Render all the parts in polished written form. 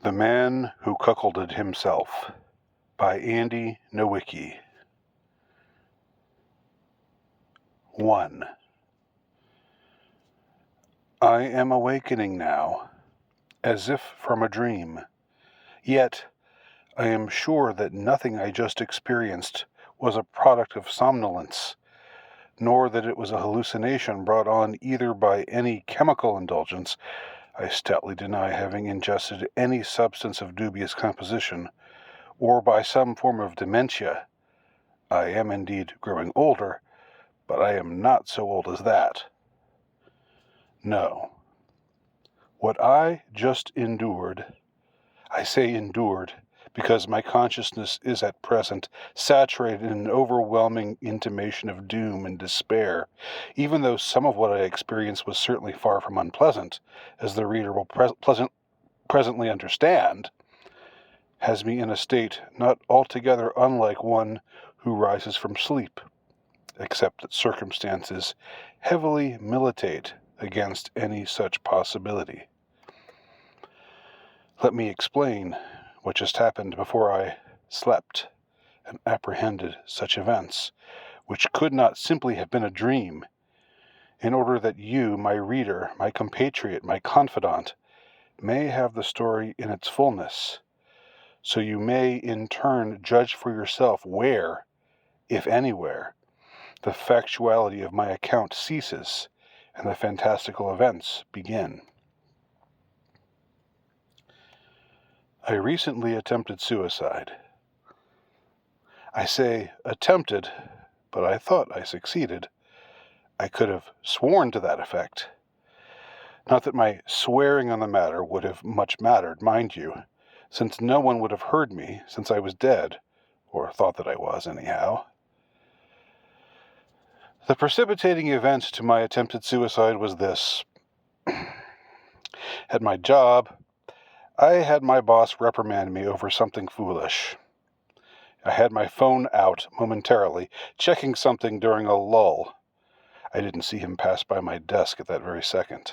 The Man Who Cuckolded Himself by Andy Nowicki. 1. I am awakening now, as if from a dream. Yet, I am sure that nothing I just experienced was a product of somnolence, nor that it was a hallucination brought on either by any chemical indulgence. I stoutly deny having ingested any substance of dubious composition, or by some form of dementia. I am indeed growing older, but I am not so old as that. No. What I just endured, I say endured because my consciousness is at present saturated in an overwhelming intimation of doom and despair, even though some of what I experienced was certainly far from unpleasant, as the reader will presently understand, has me in a state not altogether unlike one who rises from sleep, except that circumstances heavily militate against any such possibility. Let me explain what just happened before I slept and apprehended such events, which could not simply have been a dream, in order that you, my reader, my compatriot, my confidant, may have the story in its fullness, so you may in turn judge for yourself where, if anywhere, the factuality of my account ceases and the fantastical events begin. I recently attempted suicide. I say attempted, but I thought I succeeded. I could have sworn to that effect. Not that my swearing on the matter would have much mattered, mind you, since no one would have heard me since I was dead, or thought that I was, anyhow. The precipitating event to my attempted suicide was this. At my job, I had my boss reprimand me over something foolish. I had my phone out momentarily, checking something during a lull. I didn't see him pass by my desk at that very second.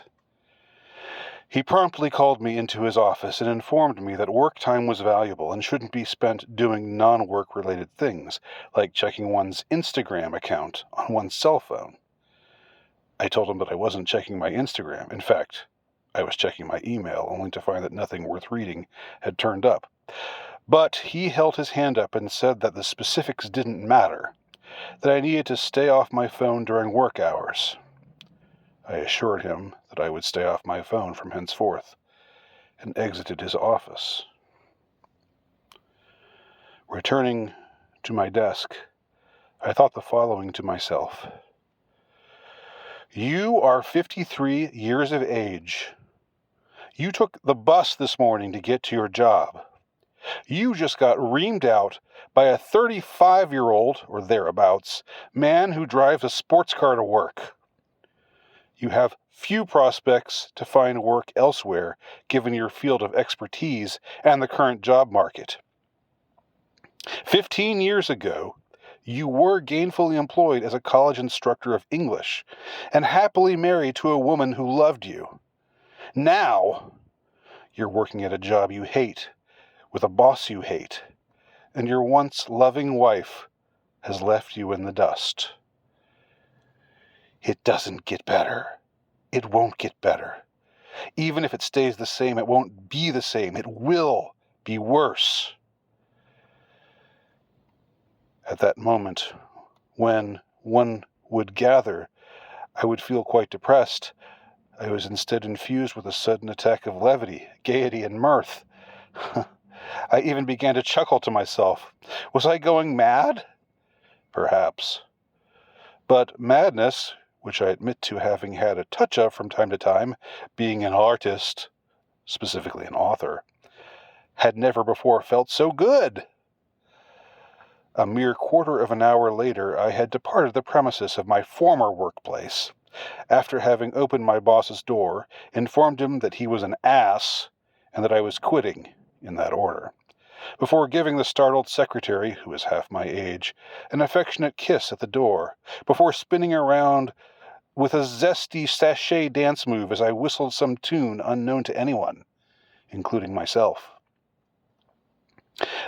He promptly called me into his office and informed me that work time was valuable and shouldn't be spent doing non-work related things, like checking one's Instagram account on one's cell phone. I told him that I wasn't checking my Instagram. In fact, I was checking my email, only to find that nothing worth reading had turned up. But he held his hand up and said that the specifics didn't matter, that I needed to stay off my phone during work hours. I assured him that I would stay off my phone from henceforth, and exited his office. Returning to my desk, I thought the following to myself. You are 53 years of age. You took the bus this morning to get to your job. You just got reamed out by a 35-year-old, or thereabouts, man who drives a sports car to work. You have few prospects to find work elsewhere, given your field of expertise and the current job market. 15 years ago, you were gainfully employed as a college instructor of English and happily married to a woman who loved you. Now, you're working at a job you hate, with a boss you hate, and your once loving wife has left you in the dust. It doesn't get better. It won't get better. Even if it stays the same, it won't be the same. It will be worse. At that moment, when one would gather, I would feel quite depressed. I was instead infused with a sudden attack of levity, gaiety, and mirth. I even began to chuckle to myself. Was I going mad? Perhaps. But madness, which I admit to having had a touch of from time to time, being an artist, specifically an author, had never before felt so good. A mere quarter of an hour later, I had departed the premises of my former workplace, after having opened my boss's door, informed him that he was an ass, and that I was quitting, in that order, before giving the startled secretary, who was half my age, an affectionate kiss at the door, before spinning around with a zesty sachet dance move as I whistled some tune unknown to anyone, including myself.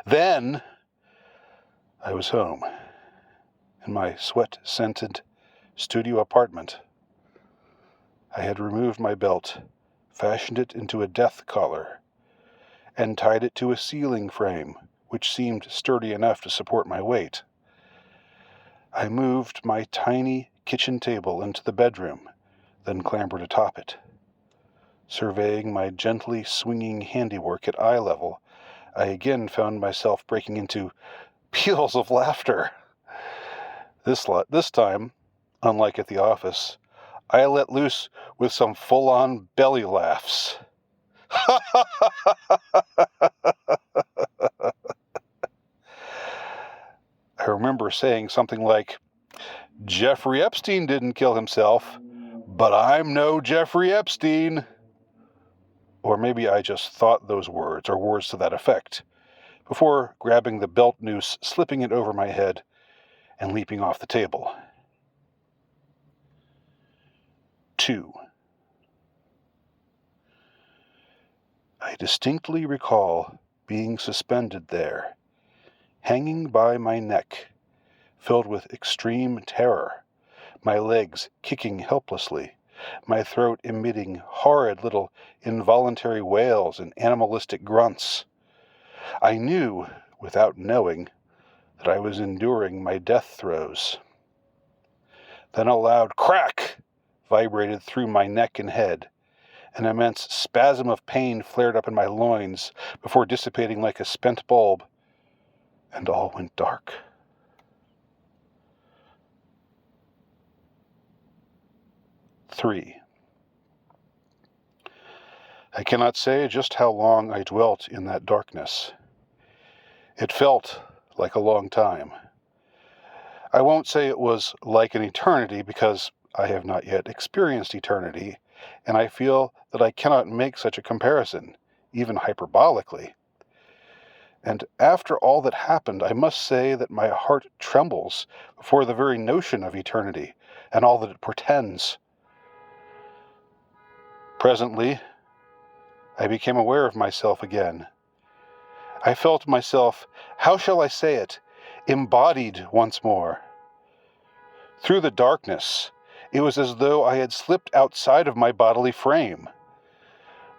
Then I was home, in my sweat-scented studio apartment. I had removed my belt, fashioned it into a death collar, and tied it to a ceiling frame, which seemed sturdy enough to support my weight. I moved my tiny kitchen table into the bedroom, then clambered atop it. Surveying my gently swinging handiwork at eye level, I again found myself breaking into peals of laughter. This time, unlike at the office, I let loose with some full-on belly laughs. I remember saying something like, "Jeffrey Epstein didn't kill himself, but I'm no Jeffrey Epstein." Or maybe I just thought those words, or words to that effect, before grabbing the belt noose, slipping it over my head, and leaping off the table. 2. I distinctly recall being suspended there, hanging by my neck, filled with extreme terror, my legs kicking helplessly, my throat emitting horrid little involuntary wails and animalistic grunts. I knew, without knowing, that I was enduring my death throes. Then a loud crack vibrated through my neck and head. An immense spasm of pain flared up in my loins before dissipating like a spent bulb, and all went dark. 3. I cannot say just how long I dwelt in that darkness. It felt like a long time. I won't say it was like an eternity, because I have not yet experienced eternity, and I feel that I cannot make such a comparison, even hyperbolically. And after all that happened, I must say that my heart trembles before the very notion of eternity and all that it portends. Presently, I became aware of myself again. I felt myself, how shall I say it, embodied once more. Through the darkness, it was as though I had slipped outside of my bodily frame.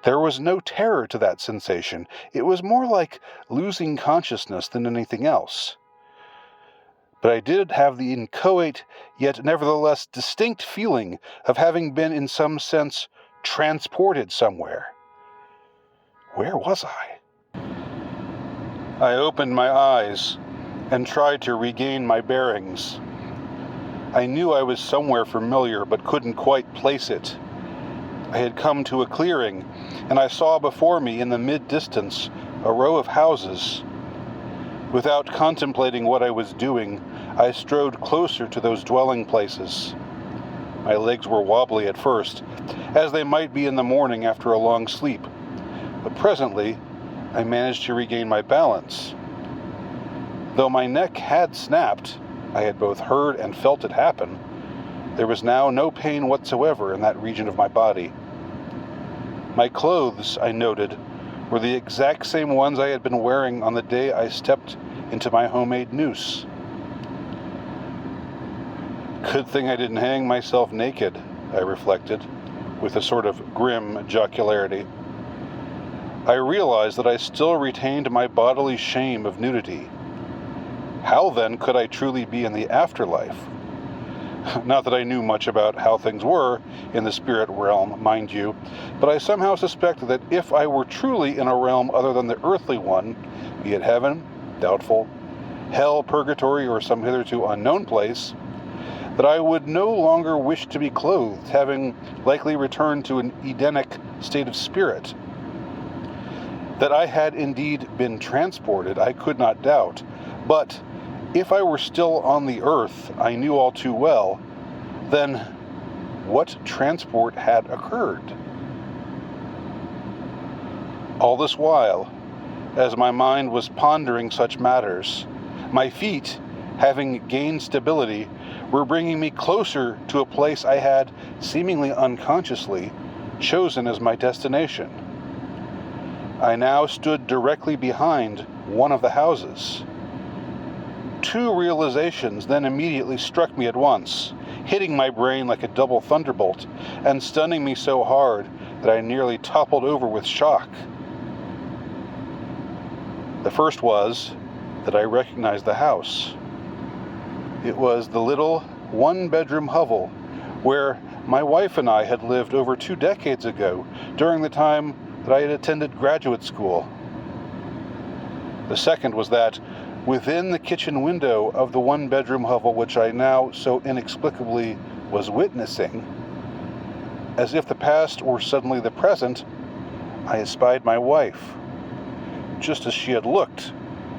There was no terror to that sensation. It was more like losing consciousness than anything else. But I did have the inchoate, yet nevertheless distinct feeling of having been in some sense transported somewhere. Where was I? I opened my eyes and tried to regain my bearings. I knew I was somewhere familiar, but couldn't quite place it. I had come to a clearing, and I saw before me in the mid-distance a row of houses. Without contemplating what I was doing, I strode closer to those dwelling places. My legs were wobbly at first, as they might be in the morning after a long sleep, but presently I managed to regain my balance. Though my neck had snapped, I had both heard and felt it happen. There was now no pain whatsoever in that region of my body. My clothes, I noted, were the exact same ones I had been wearing on the day I stepped into my homemade noose. Good thing I didn't hang myself naked, I reflected, with a sort of grim jocularity. I realized that I still retained my bodily shame of nudity. How then could I truly be in the afterlife? Not that I knew much about how things were in the spirit realm, mind you, but I somehow suspected that if I were truly in a realm other than the earthly one, be it heaven, doubtful, hell, purgatory, or some hitherto unknown place, that I would no longer wish to be clothed, having likely returned to an Edenic state of spirit. That I had indeed been transported, I could not doubt, but if I were still on the earth, I knew all too well, then what transport had occurred? All this while, as my mind was pondering such matters, my feet, having gained stability, were bringing me closer to a place I had, seemingly unconsciously, chosen as my destination. I now stood directly behind one of the houses. Two realizations then immediately struck me at once, hitting my brain like a double thunderbolt and stunning me so hard that I nearly toppled over with shock. The first was that I recognized the house. It was the little one-bedroom hovel where my wife and I had lived over 2 decades ago during the time that I had attended graduate school. The second was that within the kitchen window of the one-bedroom hovel which I now so inexplicably was witnessing, as if the past were suddenly the present, I espied my wife, just as she had looked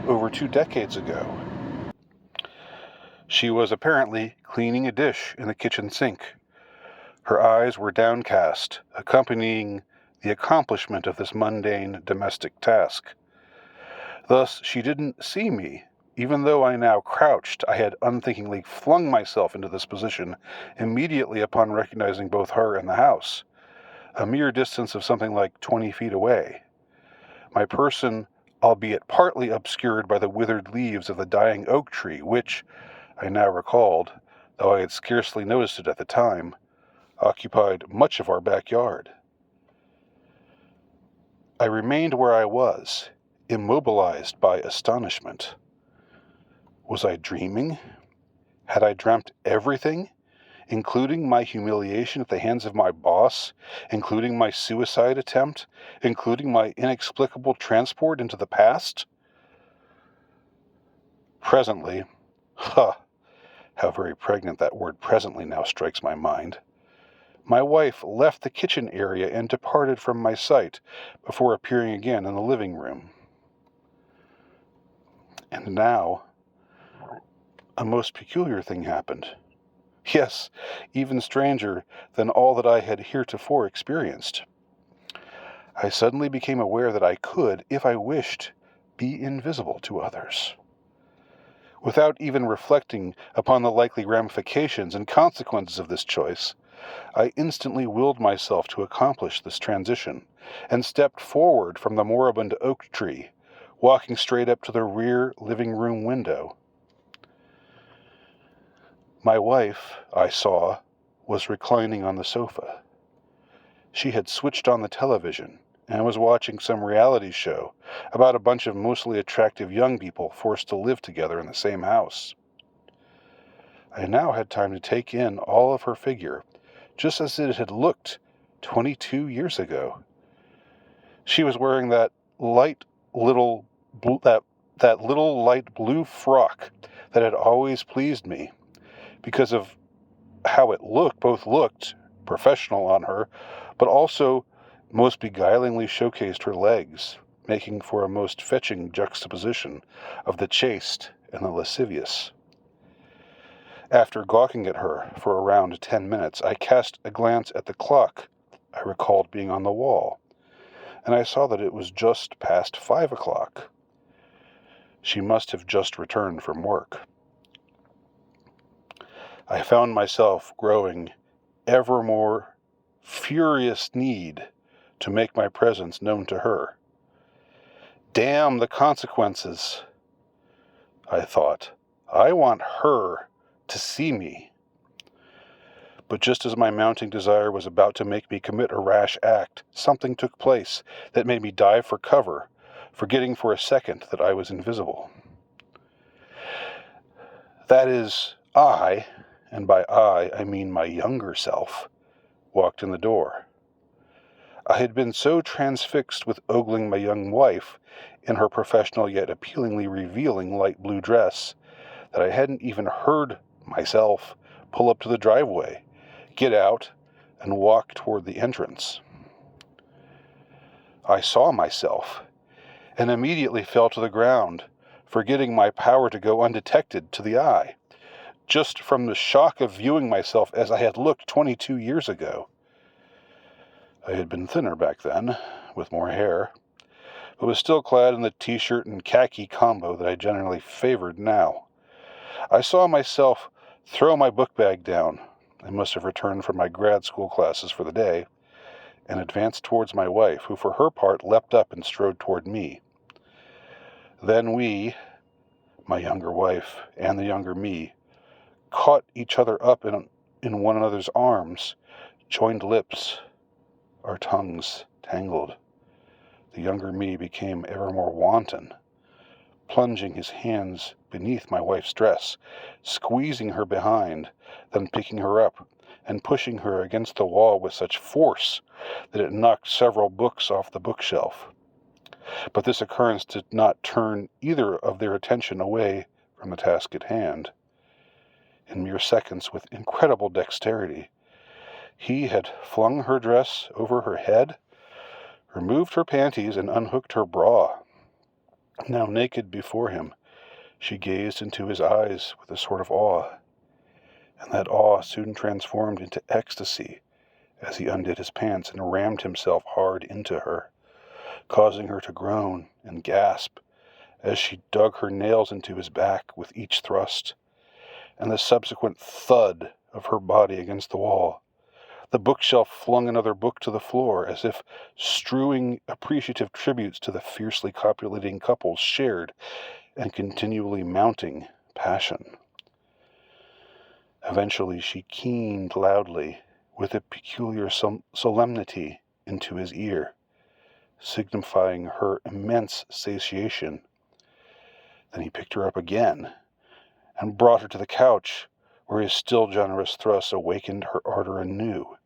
over 2 decades ago. She was apparently cleaning a dish in the kitchen sink. Her eyes were downcast, accompanying the accomplishment of this mundane domestic task. Thus, she didn't see me. Even though I now crouched, I had unthinkingly flung myself into this position immediately upon recognizing both her and the house, a mere distance of something like 20 feet away. My person, albeit partly obscured by the withered leaves of the dying oak tree, which, I now recalled, though I had scarcely noticed it at the time, occupied much of our backyard. I remained where I was, immobilized by astonishment. Was I dreaming? Had I dreamt everything, including my humiliation at the hands of my boss, including my suicide attempt, including my inexplicable transport into the past? Presently, how very pregnant that word presently now strikes my mind, my wife left the kitchen area and departed from my sight before appearing again in the living room. And now, a most peculiar thing happened. Yes, even stranger than all that I had heretofore experienced. I suddenly became aware that I could, if I wished, be invisible to others. Without even reflecting upon the likely ramifications and consequences of this choice, I instantly willed myself to accomplish this transition, and stepped forward from the moribund oak tree, walking straight up to the rear living room window. My wife, I saw, was reclining on the sofa. She had switched on the television and was watching some reality show about a bunch of mostly attractive young people forced to live together in the same house. I now had time to take in all of her figure, just as it had looked 22 years ago. She was wearing that little light blue frock that had always pleased me, because of how it looked professional on her, but also most beguilingly showcased her legs, making for a most fetching juxtaposition of the chaste and the lascivious. After gawking at her for around 10 minutes, I cast a glance at the clock I recalled being on the wall, and I saw that it was just past 5 o'clock. She must have just returned from work. I found myself growing ever more furious need to make my presence known to her. Damn the consequences, I thought. I want her to see me. But just as my mounting desire was about to make me commit a rash act, something took place that made me dive for cover, forgetting for a second that I was invisible. That is, I, and by I mean my younger self, walked in the door. I had been so transfixed with ogling my young wife in her professional yet appealingly revealing light blue dress that I hadn't even heard myself pull up to the driveway, get out, and walk toward the entrance. I saw myself, and immediately fell to the ground, forgetting my power to go undetected to the eye, just from the shock of viewing myself as I had looked 22 years ago. I had been thinner back then, with more hair, but was still clad in the t-shirt and khaki combo that I generally favored now. I saw myself throw my book bag down. I must have returned from my grad school classes for the day, and advanced towards my wife, who for her part leapt up and strode toward me. Then we, my younger wife and the younger me, caught each other up in one another's arms, joined lips, our tongues tangled. The younger me became ever more wanton, plunging his hands beneath my wife's dress, squeezing her behind, then picking her up and pushing her against the wall with such force that it knocked several books off the bookshelf. But this occurrence did not turn either of their attention away from the task at hand. In mere seconds, with incredible dexterity, he had flung her dress over her head, removed her panties, and unhooked her bra. Now naked before him, she gazed into his eyes with a sort of awe, and that awe soon transformed into ecstasy as he undid his pants and rammed himself hard into her, causing her to groan and gasp as she dug her nails into his back with each thrust, and the subsequent thud of her body against the wall. The bookshelf flung another book to the floor, as if strewing appreciative tributes to the fiercely copulating couple's shared and continually mounting passion. Eventually she keened loudly, with a peculiar solemnity, into his ear, signifying her immense satiation. Then he picked her up again and brought her to the couch, where his still generous thrusts awakened her ardor anew,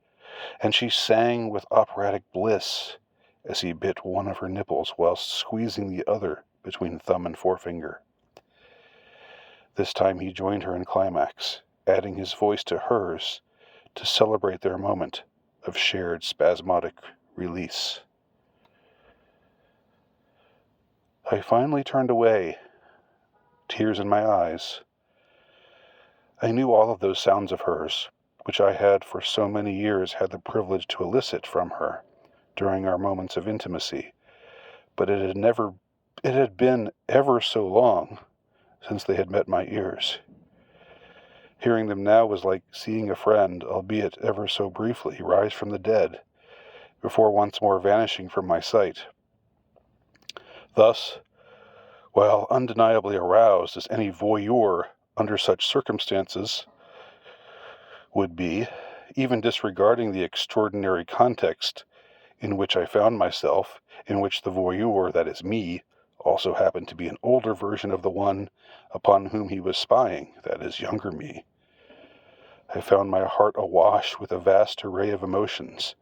and she sang with operatic bliss as he bit one of her nipples whilst squeezing the other between thumb and forefinger. This time he joined her in climax, adding his voice to hers to celebrate their moment of shared spasmodic release. I finally turned away, tears in my eyes. I knew all of those sounds of hers, which I had for so many years had the privilege to elicit from her during our moments of intimacy, but it had been ever so long since they had met my ears. Hearing them now was like seeing a friend, albeit ever so briefly, rise from the dead, before once more vanishing from my sight. Thus, while undeniably aroused as any voyeur under such circumstances would be, even disregarding the extraordinary context in which I found myself, in which the voyeur, that is me, also happened to be an older version of the one upon whom he was spying, that is younger me, I found my heart awash with a vast array of emotions,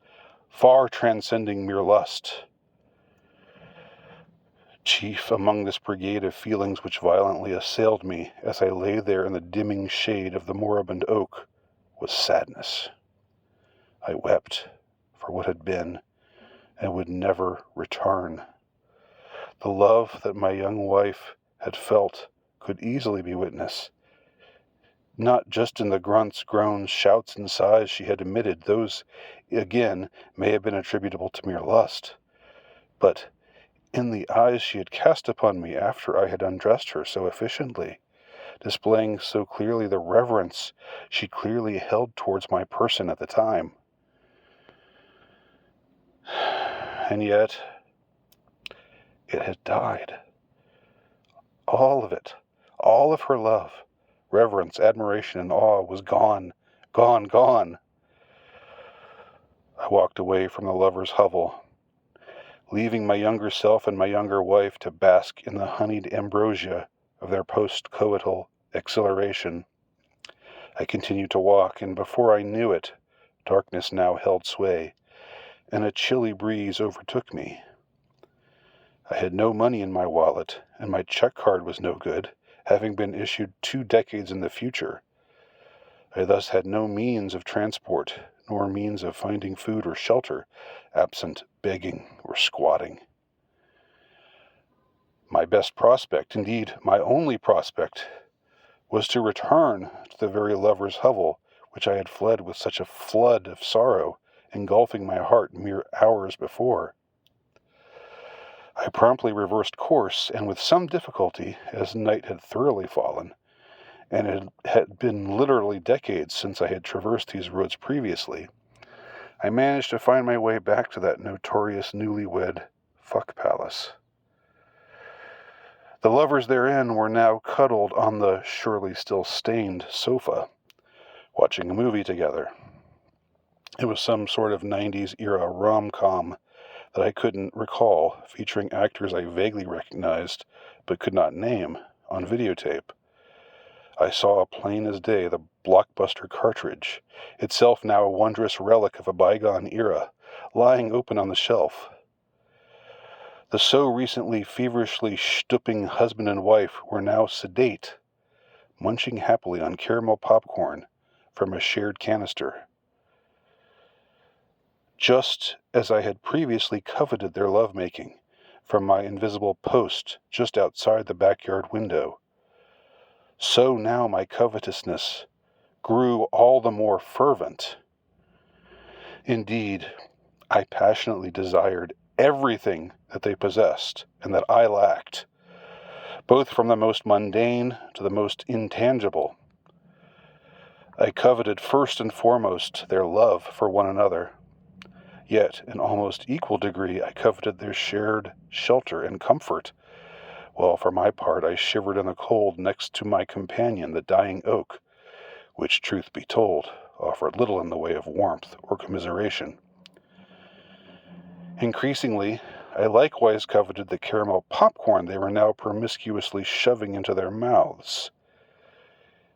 far transcending mere lust. Chief among this brigade of feelings which violently assailed me as I lay there in the dimming shade of the moribund oak was sadness. I wept for what had been and would never return. The love that my young wife had felt could easily be witnessed, not just in the grunts, groans, shouts, and sighs she had emitted. Those, again, may have been attributable to mere lust, but in the eyes she had cast upon me after I had undressed her so efficiently, displaying so clearly the reverence she clearly held towards my person at the time. And yet, it had died. All of it, all of her love, reverence, admiration, and awe was gone, gone, gone. I walked away from the lovers' hovel, leaving my younger self and my younger wife to bask in the honeyed ambrosia of their post-coital exhilaration. I continued to walk, and before I knew it, darkness now held sway, and a chilly breeze overtook me. I had no money in my wallet, and my check card was no good, having been issued 2 decades in the future. I thus had no means of transport, nor means of finding food or shelter, absent begging or squatting. My best prospect, indeed my only prospect, was to return to the very lover's hovel which I had fled with such a flood of sorrow, engulfing my heart mere hours before. I promptly reversed course, and with some difficulty, as night had thoroughly fallen, and it had been literally decades since I had traversed these roads previously, I managed to find my way back to that notorious newlywed fuck palace. The lovers therein were now cuddled on the surely still stained sofa, watching a movie together. It was some sort of 90s era rom-com that I couldn't recall, featuring actors I vaguely recognized but could not name on videotape. I saw plain as day the blockbuster cartridge, itself now a wondrous relic of a bygone era, lying open on the shelf. The so recently feverishly stooping husband and wife were now sedate, munching happily on caramel popcorn from a shared canister. Just as I had previously coveted their lovemaking from my invisible post just outside the backyard window, so now my covetousness grew all the more fervent. Indeed, I passionately desired everything that they possessed and that I lacked, both from the most mundane to the most intangible. I coveted first and foremost their love for one another. Yet, in almost equal degree, I coveted their shared shelter and comfort, while for my part I shivered in the cold next to my companion, the dying oak, which, truth be told, offered little in the way of warmth or commiseration. Increasingly, I likewise coveted the caramel popcorn they were now promiscuously shoving into their mouths.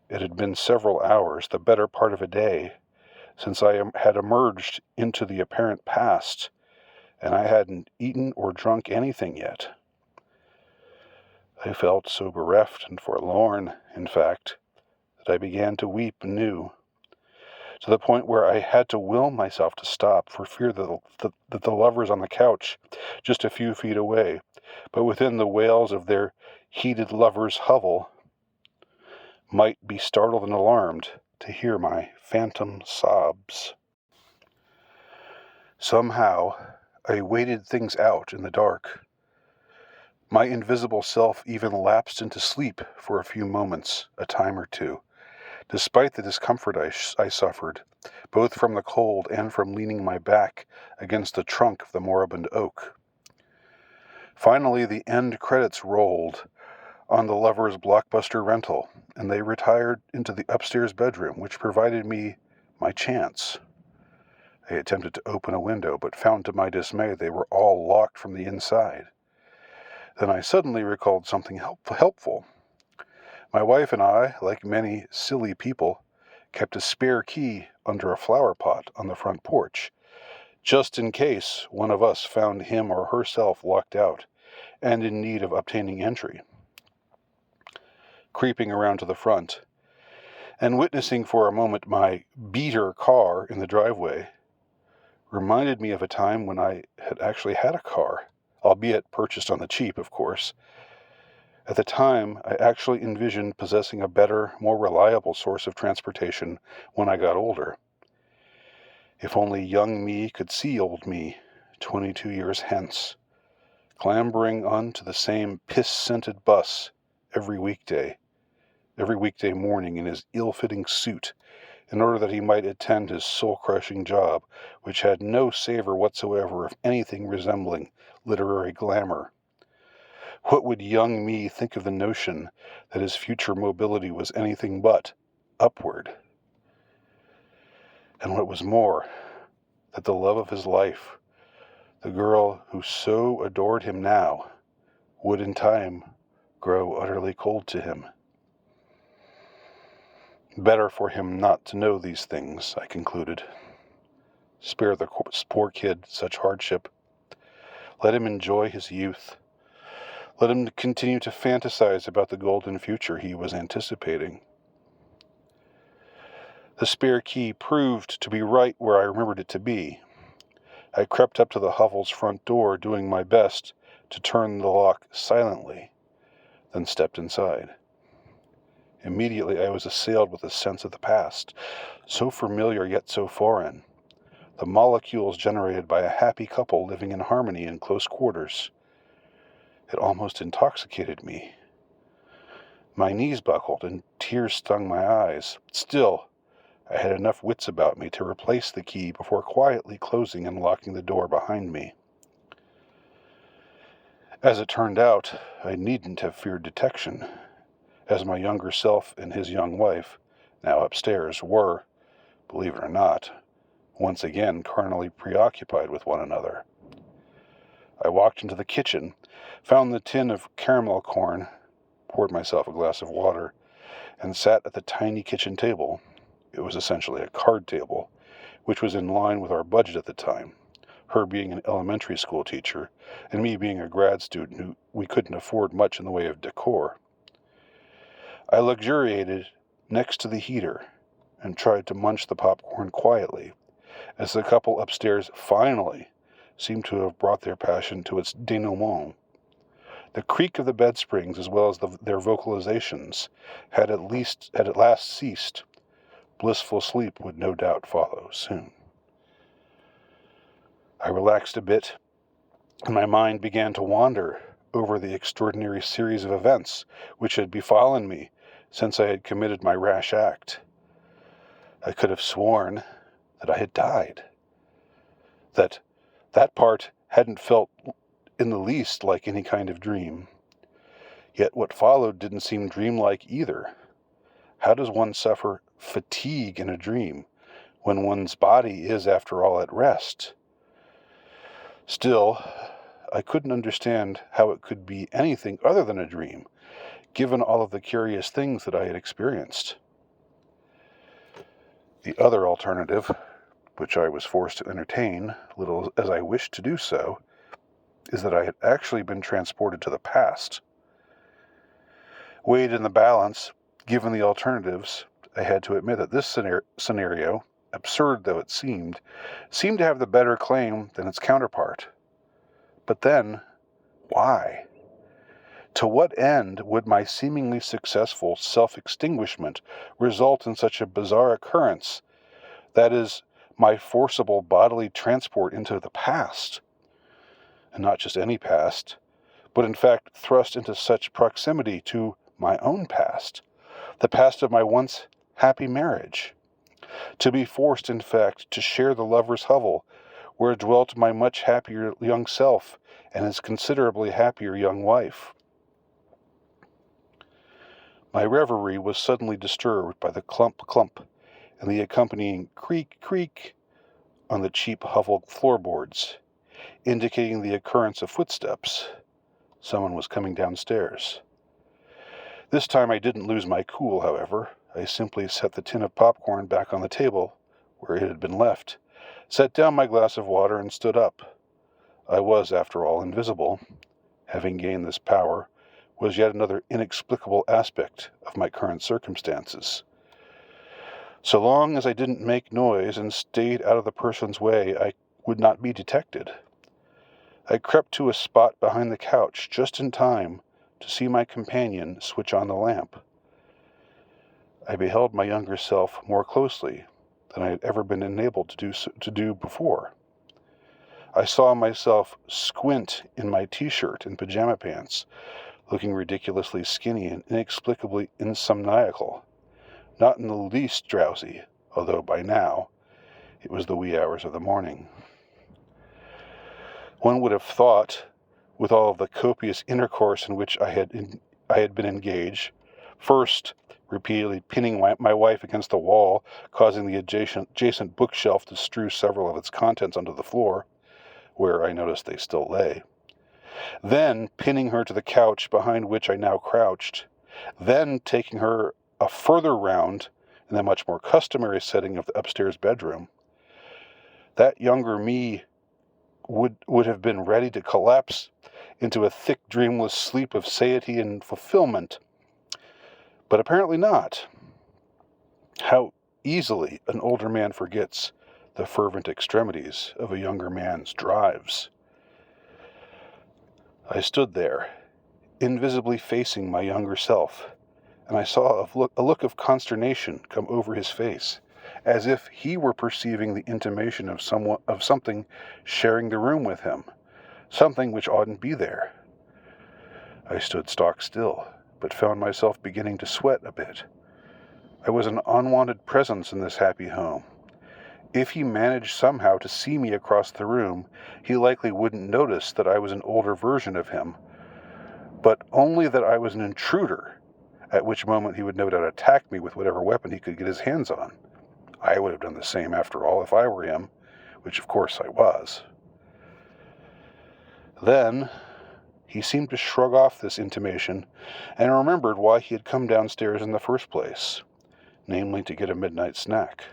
It had been several hours, the better part of a day, since I had emerged into the apparent past, and I hadn't eaten or drunk anything yet. I felt so bereft and forlorn, in fact, that I began to weep anew, to the point where I had to will myself to stop for fear that the lovers on the couch, just a few feet away, but within the wails of their heated lovers' hovel, might be startled and alarmed to hear my phantom sobs. Somehow, I waited things out in the dark. My invisible self even lapsed into sleep for a few moments, a time or two, despite the discomfort I suffered, both from the cold and from leaning my back against the trunk of the moribund oak. Finally, the end credits rolled on the lovers' blockbuster rental, and they retired into the upstairs bedroom, which provided me my chance. I attempted to open a window, but found to my dismay they were all locked from the inside. Then I suddenly recalled something helpful. My wife and I, like many silly people, kept a spare key under a flower pot on the front porch, just in case one of us found him or herself locked out and in need of obtaining entry. Creeping around to the front, and witnessing for a moment my beater car in the driveway, reminded me of a time when I had actually had a car, albeit purchased on the cheap, of course. At the time, I actually envisioned possessing a better, more reliable source of transportation when I got older. If only young me could see old me, 22 years hence, clambering onto the same piss-scented bus every weekday morning in his ill-fitting suit, in order that he might attend his soul-crushing job, which had no savor whatsoever of anything resembling literary glamour. What would young me think of the notion that his future mobility was anything but upward? And what was more, that the love of his life, the girl who so adored him now, would in time grow utterly cold to him. Better for him not to know these things, I concluded. Spare the poor kid such hardship. Let him enjoy his youth. Let him continue to fantasize about the golden future he was anticipating. The spare key proved to be right where I remembered it to be. I crept up to the hovel's front door, doing my best to turn the lock silently, then stepped inside. Immediately I was assailed with a sense of the past, so familiar yet so foreign, the molecules generated by a happy couple living in harmony in close quarters. It almost intoxicated me. My knees buckled and tears stung my eyes. Still, I had enough wits about me to replace the key before quietly closing and locking the door behind me. As it turned out, I needn't have feared detection, as my younger self and his young wife, now upstairs, were, believe it or not, once again carnally preoccupied with one another. I walked into the kitchen, found the tin of caramel corn, poured myself a glass of water, and sat at the tiny kitchen table. It was essentially a card table, which was in line with our budget at the time, her being an elementary school teacher, and me being a grad student who we couldn't afford much in the way of decor. I luxuriated next to the heater and tried to munch the popcorn quietly, as the couple upstairs finally seemed to have brought their passion to its denouement. The creak of the bed springs, as well as their vocalizations, had at last ceased. Blissful sleep would no doubt follow soon. I relaxed a bit, and my mind began to wander over the extraordinary series of events which had befallen me since I had committed my rash act. I could have sworn that I had died, that part hadn't felt in the least like any kind of dream. Yet what followed didn't seem dreamlike either. How does one suffer fatigue in a dream when one's body is, after all, at rest? Still, I couldn't understand how it could be anything other than a dream, given all of the curious things that I had experienced. The other alternative, which I was forced to entertain, little as I wished to do so, is that I had actually been transported to the past. Weighed in the balance, given the alternatives, I had to admit that this scenario, absurd though it seemed to have the better claim than its counterpart. But then, why? To what end would my seemingly successful self-extinguishment result in such a bizarre occurrence? That is, my forcible bodily transport into the past. And not just any past, but in fact thrust into such proximity to my own past, the past of my once happy marriage. To be forced, in fact, to share the lover's hovel, where dwelt my much happier young self and his considerably happier young wife. My reverie was suddenly disturbed by the clump and the accompanying creak on the cheap hovel floorboards, indicating the occurrence of footsteps. Someone was coming downstairs. This time I didn't lose my cool, however. I simply set the tin of popcorn back on the table, where it had been left, set down my glass of water, and stood up. I was, after all, invisible. Having gained this power was yet another inexplicable aspect of my current circumstances. So long as I didn't make noise and stayed out of the person's way, I would not be detected. I crept to a spot behind the couch just in time to see my companion switch on the lamp. I beheld my younger self more closely than I had ever been enabled to do before. I saw myself squint in my t-shirt and pajama pants, looking ridiculously skinny and inexplicably insomniacal, not in the least drowsy, although by now it was the wee hours of the morning. One would have thought, with all of the copious intercourse in which I had been engaged, first repeatedly pinning my wife against the wall, causing the adjacent bookshelf to strew several of its contents onto the floor, where I noticed they still lay, then pinning her to the couch behind which I now crouched, then taking her a further round in the much more customary setting of the upstairs bedroom. That younger me would have been ready to collapse into a thick, dreamless sleep of satiety and fulfillment. But apparently not. How easily an older man forgets the fervent extremities of a younger man's drives. I stood there, invisibly facing my younger self, and I saw a look of consternation come over his face, as if he were perceiving the intimation of something sharing the room with him, something which oughtn't be there. I stood stock still, but found myself beginning to sweat a bit. I was an unwanted presence in this happy home. If he managed somehow to see me across the room, he likely wouldn't notice that I was an older version of him, but only that I was an intruder, at which moment he would no doubt attack me with whatever weapon he could get his hands on. I would have done the same, after all, if I were him, which of course I was. Then he seemed to shrug off this intimation and remembered why he had come downstairs in the first place, namely to get a midnight snack.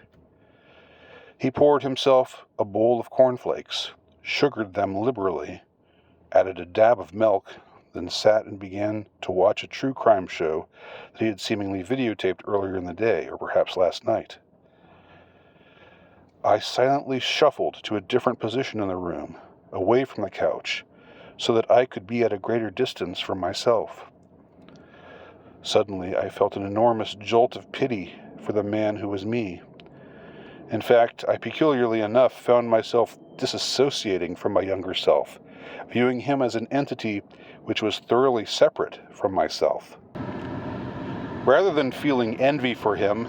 He poured himself a bowl of cornflakes, sugared them liberally, added a dab of milk, then sat and began to watch a true crime show that he had seemingly videotaped earlier in the day, or perhaps last night. I silently shuffled to a different position in the room, away from the couch, so that I could be at a greater distance from myself. Suddenly, I felt an enormous jolt of pity for the man who was me. In fact, I peculiarly enough found myself disassociating from my younger self, viewing him as an entity which was thoroughly separate from myself. Rather than feeling envy for him,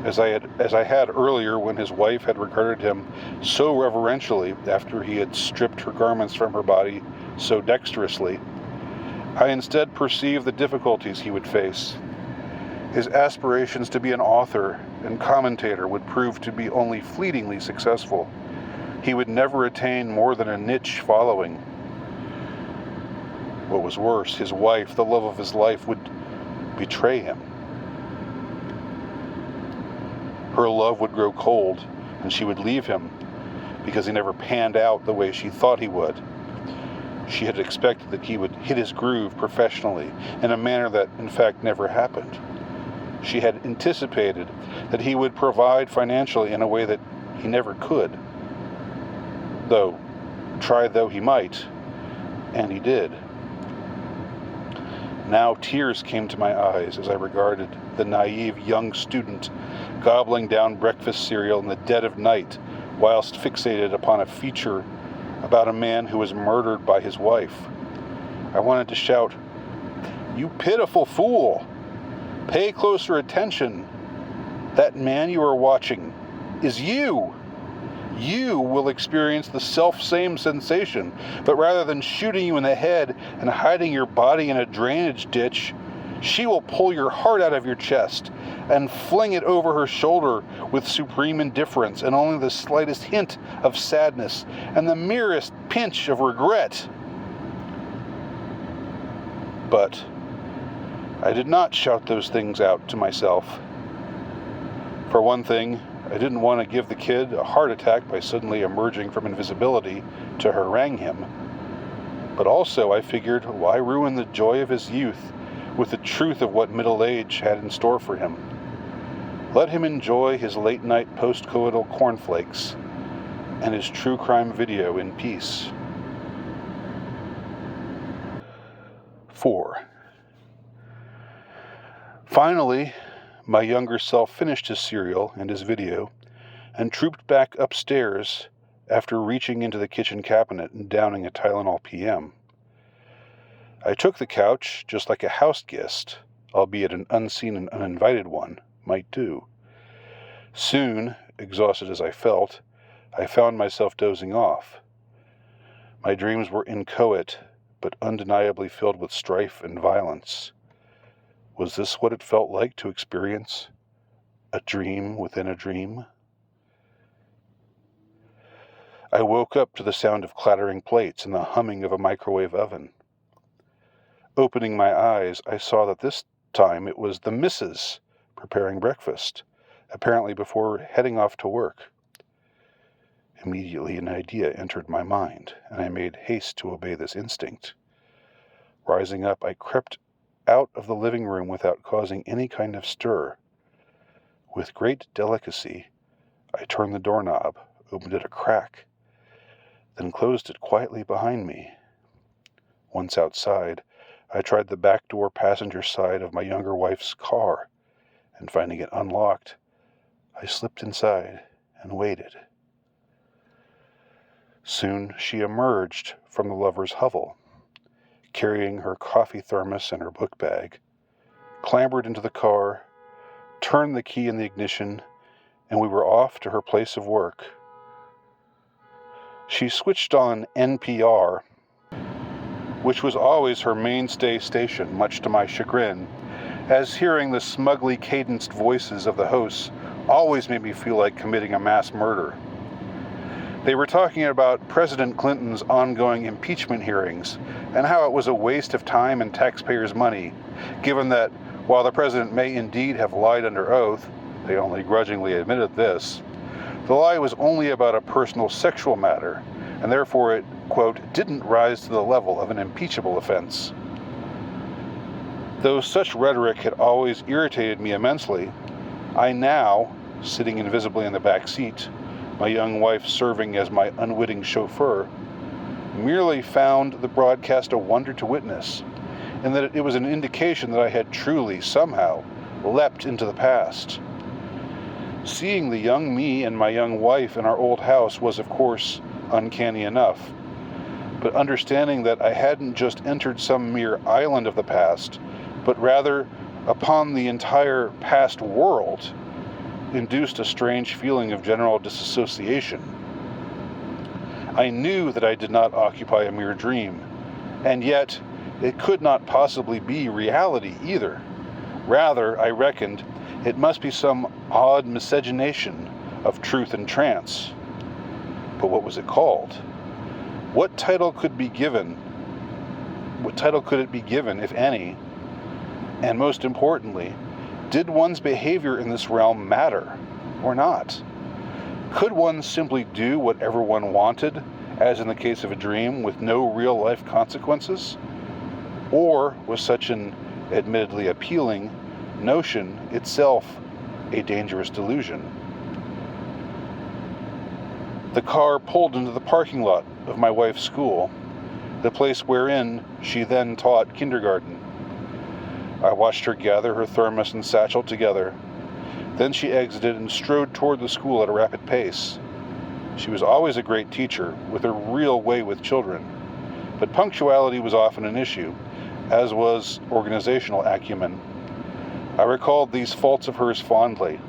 as I had earlier when his wife had regarded him so reverentially after he had stripped her garments from her body so dexterously, I instead perceived the difficulties he would face. His aspirations to be an author and commentator would prove to be only fleetingly successful. He would never attain more than a niche following. What was worse, his wife, the love of his life, would betray him. Her love would grow cold, and she would leave him because he never panned out the way she thought he would. She had expected that he would hit his groove professionally in a manner that, in fact, never happened. She had anticipated that he would provide financially in a way that he never could, though, try though he might, and he did. Now tears came to my eyes as I regarded the naive young student gobbling down breakfast cereal in the dead of night whilst fixated upon a feature about a man who was murdered by his wife. I wanted to shout, "You pitiful fool! Pay closer attention. That man you are watching is you. You will experience the self-same sensation, but rather than shooting you in the head and hiding your body in a drainage ditch, she will pull your heart out of your chest and fling it over her shoulder with supreme indifference and only the slightest hint of sadness and the merest pinch of regret." But I did not shout those things out to myself. For one thing, I didn't want to give the kid a heart attack by suddenly emerging from invisibility to harangue him. But also I figured, why ruin the joy of his youth with the truth of what middle age had in store for him? Let him enjoy his late-night post-coital cornflakes and his true crime video in peace. 4. Finally, my younger self finished his cereal and his video and trooped back upstairs after reaching into the kitchen cabinet and downing a Tylenol PM. I took the couch just like a house guest, albeit an unseen and uninvited one, might do. Soon, exhausted as I felt, I found myself dozing off. My dreams were inchoate, but undeniably filled with strife and violence. Was this what it felt like to experience a dream within a dream? I woke up to the sound of clattering plates and the humming of a microwave oven. Opening my eyes, I saw that this time it was the missus preparing breakfast, apparently before heading off to work. Immediately an idea entered my mind, and I made haste to obey this instinct. Rising up, I crept out of the living room without causing any kind of stir. With great delicacy, I turned the doorknob, opened it a crack, then closed it quietly behind me. Once outside, I tried the back door passenger side of my younger wife's car, and finding it unlocked, I slipped inside and waited. Soon she emerged from the lover's hovel, carrying her coffee thermos and her book bag, clambered into the car, turned the key in the ignition, and we were off to her place of work. She switched on NPR, which was always her mainstay station, much to my chagrin, as hearing the smugly cadenced voices of the hosts always made me feel like committing a mass murder. They were talking about President Clinton's ongoing impeachment hearings and how it was a waste of time and taxpayers' money, given that while the president may indeed have lied under oath, they only grudgingly admitted this, the lie was only about a personal sexual matter, and therefore it, quote, didn't rise to the level of an impeachable offense. Though such rhetoric had always irritated me immensely, I now, sitting invisibly in the back seat, my young wife serving as my unwitting chauffeur, merely found the broadcast a wonder to witness, and that it was an indication that I had truly, somehow, leapt into the past. Seeing the young me and my young wife in our old house was, of course, uncanny enough, but understanding that I hadn't just entered some mere island of the past, but rather upon the entire past world, induced a strange feeling of general disassociation. I knew that I did not occupy a mere dream, and yet it could not possibly be reality either. Rather, I reckoned, it must be some odd miscegenation of truth and trance. But what was it called? What title could it be given, if any? And most importantly, did one's behavior in this realm matter, or not? Could one simply do whatever one wanted, as in the case of a dream, with no real-life consequences? Or was such an admittedly appealing notion itself a dangerous delusion? The car pulled into the parking lot of my wife's school, the place wherein she then taught kindergarten. I watched her gather her thermos and satchel together. Then she exited and strode toward the school at a rapid pace. She was always a great teacher, with a real way with children, but punctuality was often an issue, as was organizational acumen. I recalled these faults of hers fondly.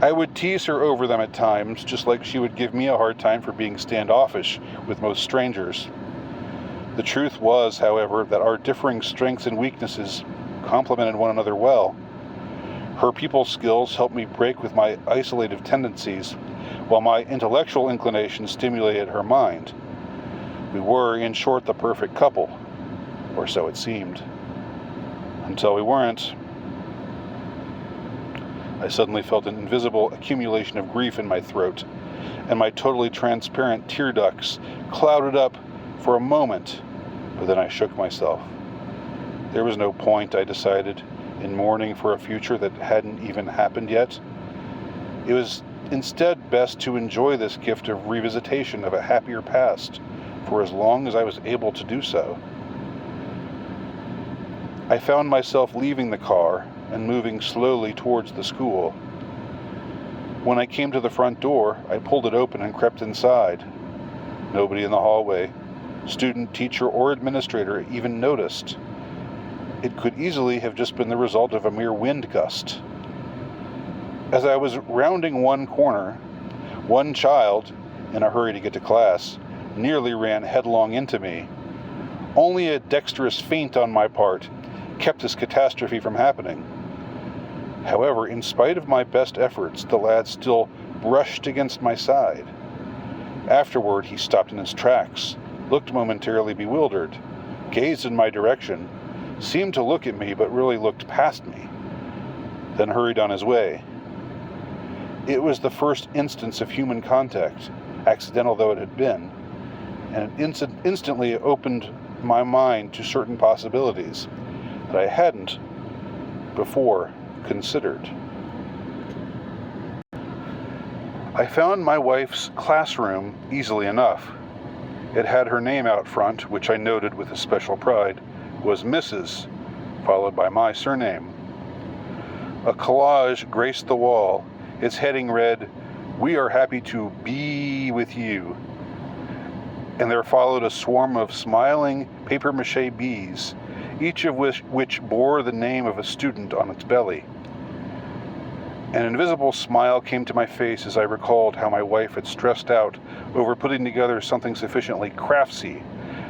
I would tease her over them at times, just like she would give me a hard time for being standoffish with most strangers. The truth was, however, that our differing strengths and weaknesses complemented one another well. Her people skills helped me break with my isolative tendencies, while my intellectual inclinations stimulated her mind. We were, in short, the perfect couple, or so it seemed. Until we weren't. I suddenly felt an invisible accumulation of grief in my throat, and my totally transparent tear ducts clouded up for a moment, but then I shook myself. There was no point, I decided, in mourning for a future that hadn't even happened yet. It was instead best to enjoy this gift of revisitation of a happier past for as long as I was able to do so. I found myself leaving the car and moving slowly towards the school. When I came to the front door, I pulled it open and crept inside. Nobody in the hallway, student, teacher, or administrator even noticed. It could easily have just been the result of a mere wind gust. As I was rounding one corner, one child, in a hurry to get to class, nearly ran headlong into me. Only a dexterous feint on my part kept this catastrophe from happening. However, in spite of my best efforts, the lad still brushed against my side. Afterward, he stopped in his tracks, looked momentarily bewildered, gazed in my direction, seemed to look at me but really looked past me, then hurried on his way. It was the first instance of human contact, accidental though it had been, and it instantly opened my mind to certain possibilities that I hadn't before considered. I found my wife's classroom easily enough. It had her name out front, which I noted with especial pride was Mrs., followed by my surname. A collage graced the wall. Its heading read, "We are happy to be with you." And there followed a swarm of smiling papier-mâché bees, each of which bore the name of a student on its belly. An invisible smile came to my face as I recalled how my wife had stressed out over putting together something sufficiently craftsy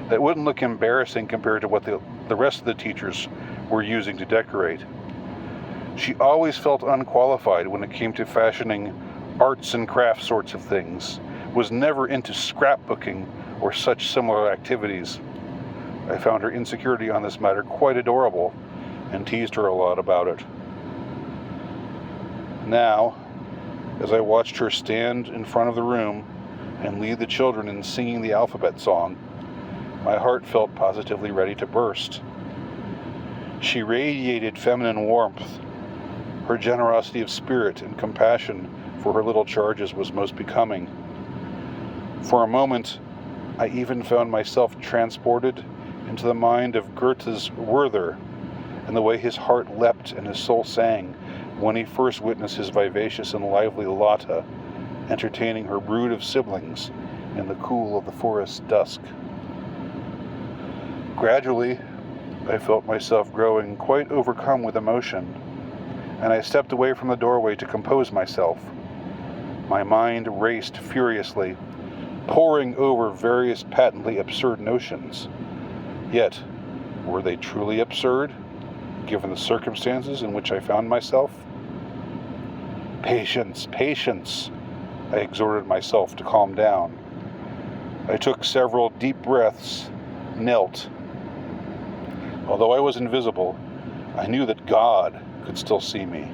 that wouldn't look embarrassing compared to what the rest of the teachers were using to decorate. She always felt unqualified when it came to fashioning arts and crafts sorts of things, was never into scrapbooking or such similar activities. I found her insecurity on this matter quite adorable and teased her a lot about it. Now, as I watched her stand in front of the room and lead the children in singing the alphabet song, my heart felt positively ready to burst. She radiated feminine warmth. Her generosity of spirit and compassion for her little charges was most becoming. For a moment, I even found myself transported into the mind of Goethe's Werther and the way his heart leapt and his soul sang when he first witnessed his vivacious and lively Lotta entertaining her brood of siblings in the cool of the forest dusk. Gradually, I felt myself growing quite overcome with emotion, and I stepped away from the doorway to compose myself. My mind raced furiously, poring over various patently absurd notions. Yet, were they truly absurd, given the circumstances in which I found myself? Patience, patience, I exhorted myself to calm down. I took several deep breaths, knelt. Although I was invisible, I knew that God could still see me.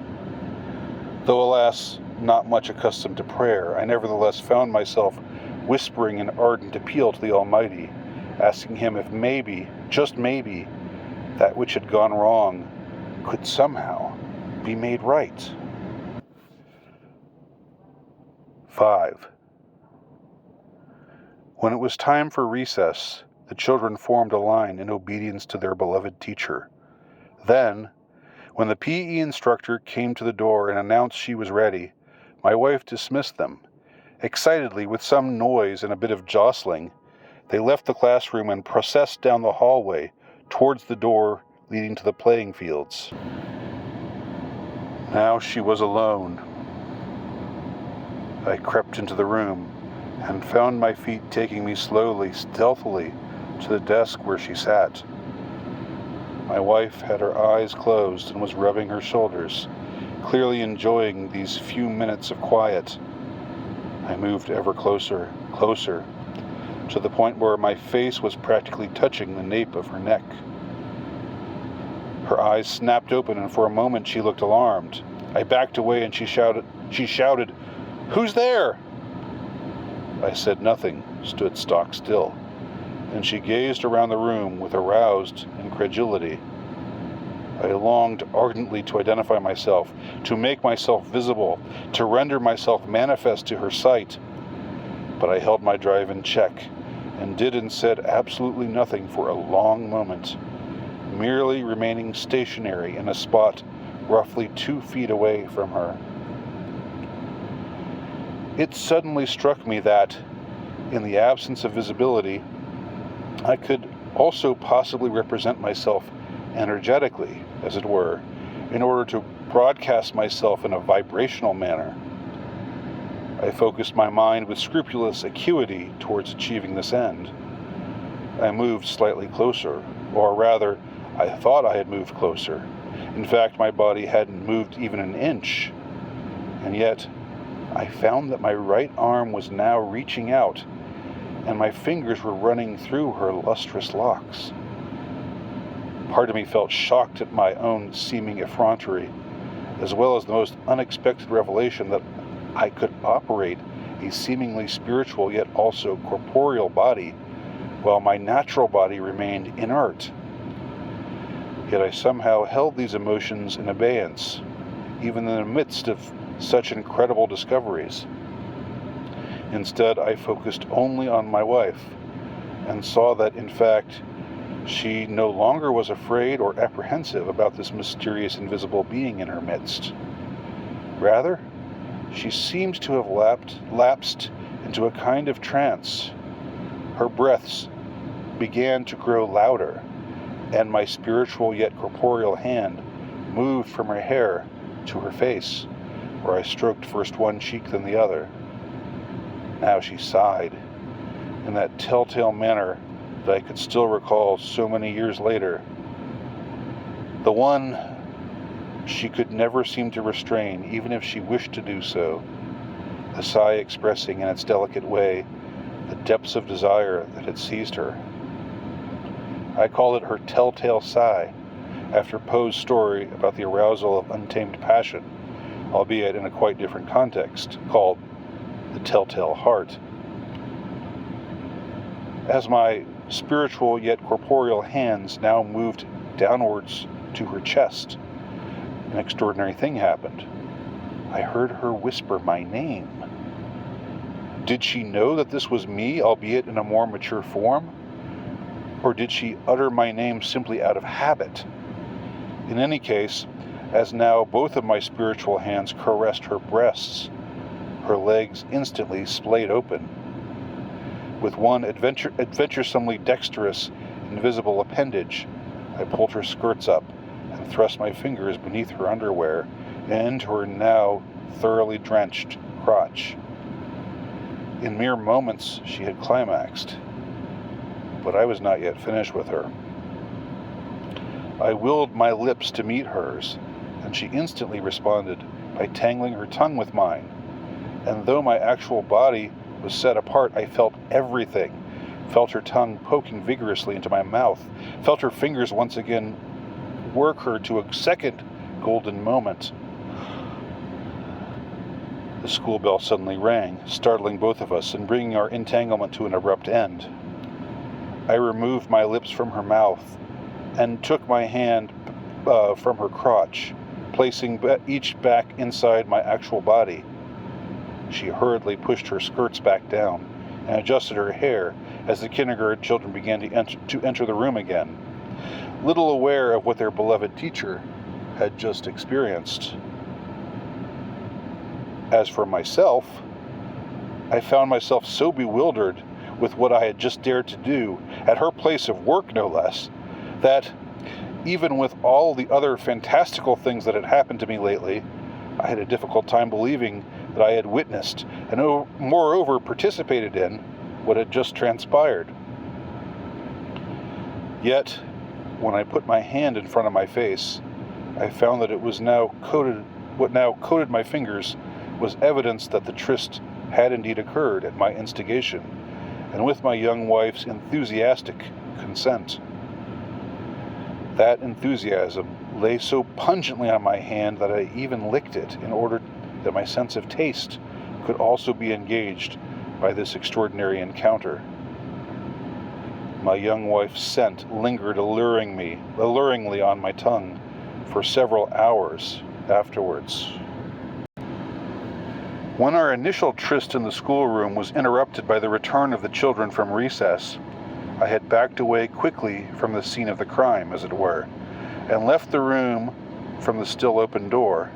Though, alas, not much accustomed to prayer, I nevertheless found myself whispering an ardent appeal to the Almighty, asking Him if maybe, just maybe, that which had gone wrong could somehow be made right. 5. When it was time for recess, the children formed a line in obedience to their beloved teacher. Then, when the PE instructor came to the door and announced she was ready, my wife dismissed them. Excitedly, with some noise and a bit of jostling, they left the classroom and processed down the hallway towards the door leading to the playing fields. Now she was alone. I crept into the room and found my feet taking me slowly, stealthily, to the desk where she sat. My wife had her eyes closed and was rubbing her shoulders, clearly enjoying these few minutes of quiet. I moved ever closer, closer, to the point where my face was practically touching the nape of her neck. Her eyes snapped open, and for a moment she looked alarmed. I backed away and she shouted, "Who's there?" I said nothing, stood stock still, and she gazed around the room with aroused incredulity. I longed ardently to identify myself, to make myself visible, to render myself manifest to her sight. But I held my drive in check, and did and said absolutely nothing for a long moment, merely remaining stationary in a spot roughly 2 feet away from her. It suddenly struck me that, in the absence of visibility, I could also possibly represent myself energetically, as it were, in order to broadcast myself in a vibrational manner. I focused my mind with scrupulous acuity towards achieving this end. I moved slightly closer, or rather, I thought I had moved closer. In fact, my body hadn't moved even an inch. And yet, I found that my right arm was now reaching out, and my fingers were running through her lustrous locks. Part of me felt shocked at my own seeming effrontery, as well as the most unexpected revelation that I could operate a seemingly spiritual yet also corporeal body, while my natural body remained inert. Yet I somehow held these emotions in abeyance, even in the midst of such incredible discoveries. Instead, I focused only on my wife, and saw that, in fact, she no longer was afraid or apprehensive about this mysterious invisible being in her midst. Rather, she seemed to have lapsed into a kind of trance. Her breaths began to grow louder, and my spiritual yet corporeal hand moved from her hair to her face, where I stroked first one cheek then the other. Now she sighed, in that telltale manner that I could still recall so many years later. The one she could never seem to restrain, even if she wished to do so, a sigh expressing in its delicate way the depths of desire that had seized her. I called it her telltale sigh, after Poe's story about the arousal of untamed passion, albeit in a quite different context, called the telltale heart. As my spiritual yet corporeal hands now moved downwards to her chest, an extraordinary thing happened. I heard her whisper my name. Did she know that this was me, albeit in a more mature form? Or did she utter my name simply out of habit? In any case, as now both of my spiritual hands caressed her breasts, her legs instantly splayed open. With one adventuresomely dexterous, invisible appendage, I pulled her skirts up and thrust my fingers beneath her underwear and into her now thoroughly drenched crotch. In mere moments, she had climaxed, but I was not yet finished with her. I willed my lips to meet hers, and she instantly responded by tangling her tongue with mine. And though my actual body was set apart, I felt everything. Felt her tongue poking vigorously into my mouth. Felt her fingers once again work her to a second golden moment. The school bell suddenly rang, startling both of us and bringing our entanglement to an abrupt end. I removed my lips from her mouth and took my hand from her crotch, placing each back inside my actual body. She hurriedly pushed her skirts back down and adjusted her hair as the kindergarten children began to enter the room again, little aware of what their beloved teacher had just experienced. As for myself, I found myself so bewildered with what I had just dared to do, at her place of work no less, that even with all the other fantastical things that had happened to me lately, I had a difficult time believing that I had witnessed and moreover participated in what had just transpired. Yet, when I put my hand in front of my face, I found that what now coated my fingers was evidence that the tryst had indeed occurred at my instigation, and with my young wife's enthusiastic consent. That enthusiasm lay so pungently on my hand that I even licked it in order that my sense of taste could also be engaged by this extraordinary encounter. My young wife's scent lingered alluringly on my tongue for several hours afterwards. When our initial tryst in the schoolroom was interrupted by the return of the children from recess, I had backed away quickly from the scene of the crime, as it were, and left the room from the still open door,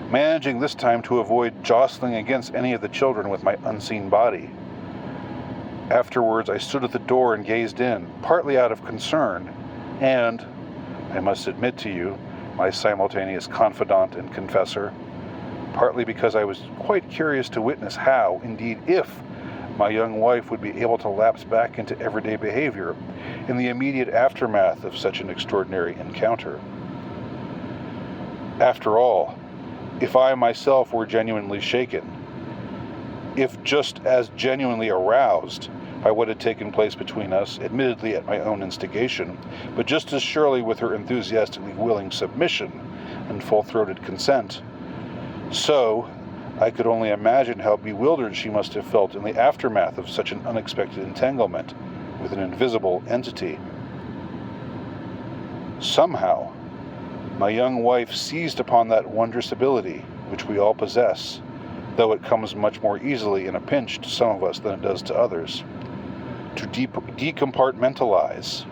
managing this time to avoid jostling against any of the children with my unseen body. Afterwards, I stood at the door and gazed in, partly out of concern, and, I must admit to you, my simultaneous confidant and confessor, partly because I was quite curious to witness how, indeed if, my young wife would be able to lapse back into everyday behavior in the immediate aftermath of such an extraordinary encounter. After all, if I myself were genuinely shaken, if just as genuinely aroused by what had taken place between us, admittedly at my own instigation, but just as surely with her enthusiastically willing submission and full-throated consent, so I could only imagine how bewildered she must have felt in the aftermath of such an unexpected entanglement with an invisible entity. Somehow, my young wife seized upon that wondrous ability which we all possess, though it comes much more easily in a pinch to some of us than it does to others, to decompartmentalize.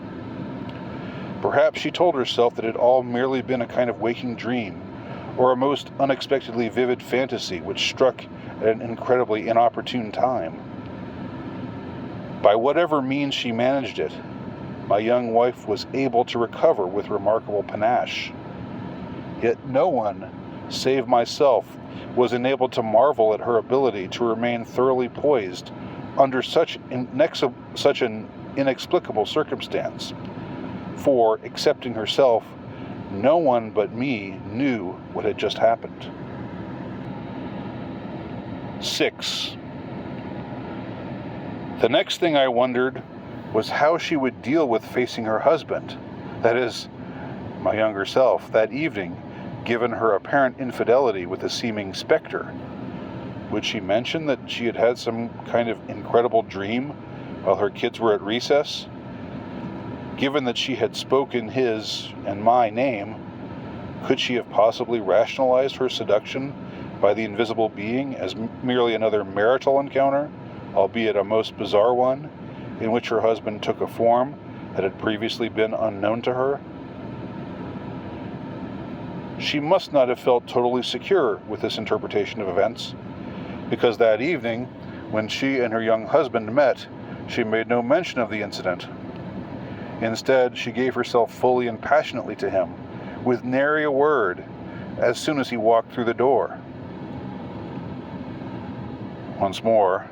Perhaps she told herself that it had all merely been a kind of waking dream, or a most unexpectedly vivid fantasy which struck at an incredibly inopportune time. By whatever means she managed it, my young wife was able to recover with remarkable panache. Yet no one save myself, was enabled to marvel at her ability to remain thoroughly poised under such an inexplicable circumstance. For, excepting herself, no one but me knew what had just happened. 6. The next thing I wondered was how she would deal with facing her husband, that is, my younger self, that evening, given her apparent infidelity with a seeming specter. Would she mention that she had had some kind of incredible dream while her kids were at recess? Given that she had spoken his and my name, could she have possibly rationalized her seduction by the invisible being as merely another marital encounter, albeit a most bizarre one, in which her husband took a form that had previously been unknown to her? She must not have felt totally secure with this interpretation of events, because that evening, when she and her young husband met, she made no mention of the incident. Instead, she gave herself fully and passionately to him, with nary a word, as soon as he walked through the door. Once more,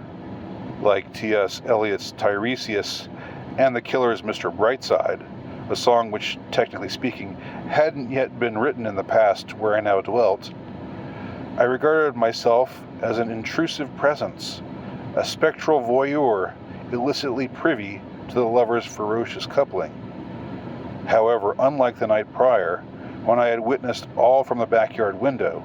like T.S. Eliot's Tiresias and The Killer's Mr. Brightside, a song which, technically speaking, hadn't yet been written in the past where I now dwelt, I regarded myself as an intrusive presence, a spectral voyeur illicitly privy to the lovers' ferocious coupling. However, unlike the night prior, when I had witnessed all from the backyard window,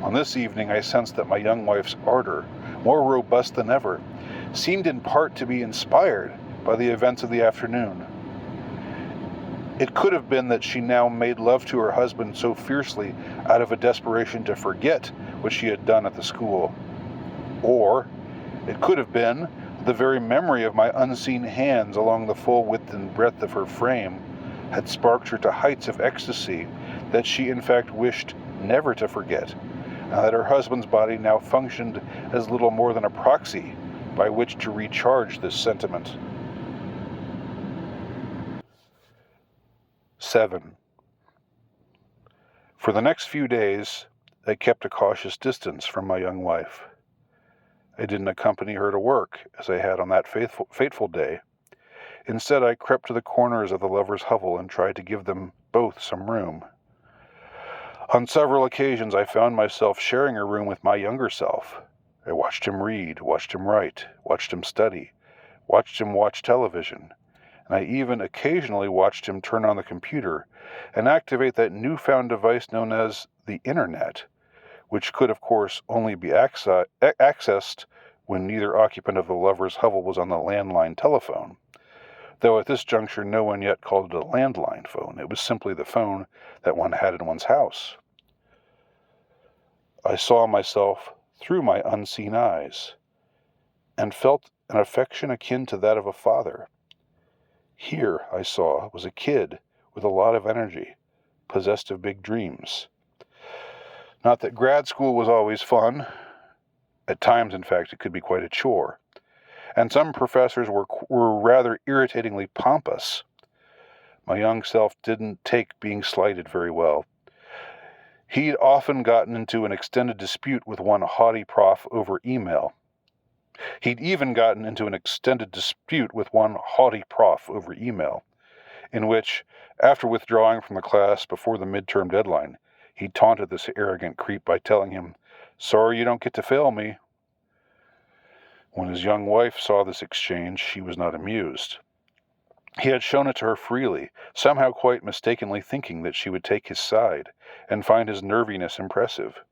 on this evening I sensed that my young wife's ardor, more robust than ever, seemed in part to be inspired by the events of the afternoon. It could have been that she now made love to her husband so fiercely out of a desperation to forget what she had done at the school. Or it could have been the very memory of my unseen hands along the full width and breadth of her frame had sparked her to heights of ecstasy that she in fact wished never to forget, and that her husband's body now functioned as little more than a proxy by which to recharge this sentiment. 7. For the next few days, I kept a cautious distance from my young wife. I didn't accompany her to work, as I had on that fateful day. Instead, I crept to the corners of the lovers' hovel and tried to give them both some room. On several occasions, I found myself sharing a room with my younger self. I watched him read, watched him write, watched him study, watched him watch television, and I even occasionally watched him turn on the computer and activate that newfound device known as the Internet, which could, of course, only be accessed when neither occupant of the lovers' hovel was on the landline telephone. Though at this juncture no one yet called it a landline phone. It was simply the phone that one had in one's house. I saw myself through my unseen eyes, and felt an affection akin to that of a father. Here, I saw, was a kid with a lot of energy, possessed of big dreams. Not that grad school was always fun. At times, in fact, it could be quite a chore. And some professors were rather irritatingly pompous. My young self didn't take being slighted very well. He'd often gotten into an extended dispute with one haughty prof over email. He'd even gotten into an extended dispute with one haughty prof over email, in which, after withdrawing from the class before the midterm deadline, he taunted this arrogant creep by telling him, "Sorry you don't get to fail me." When his young wife saw this exchange, she was not amused. He had shown it to her freely, somehow quite mistakenly thinking that she would take his side and find his nerviness impressive.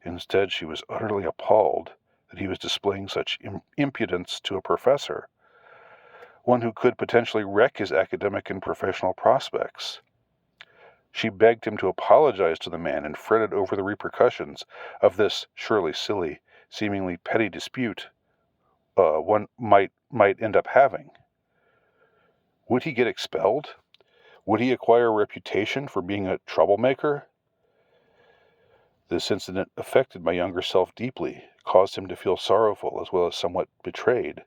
Instead, she was utterly appalled that he was displaying such impudence to a professor, one who could potentially wreck his academic and professional prospects. She begged him to apologize to the man and fretted over the repercussions of this surely silly, seemingly petty dispute one might end up having. Would he get expelled? Would he acquire a reputation for being a troublemaker? This incident affected my younger self deeply, caused him to feel sorrowful as well as somewhat betrayed.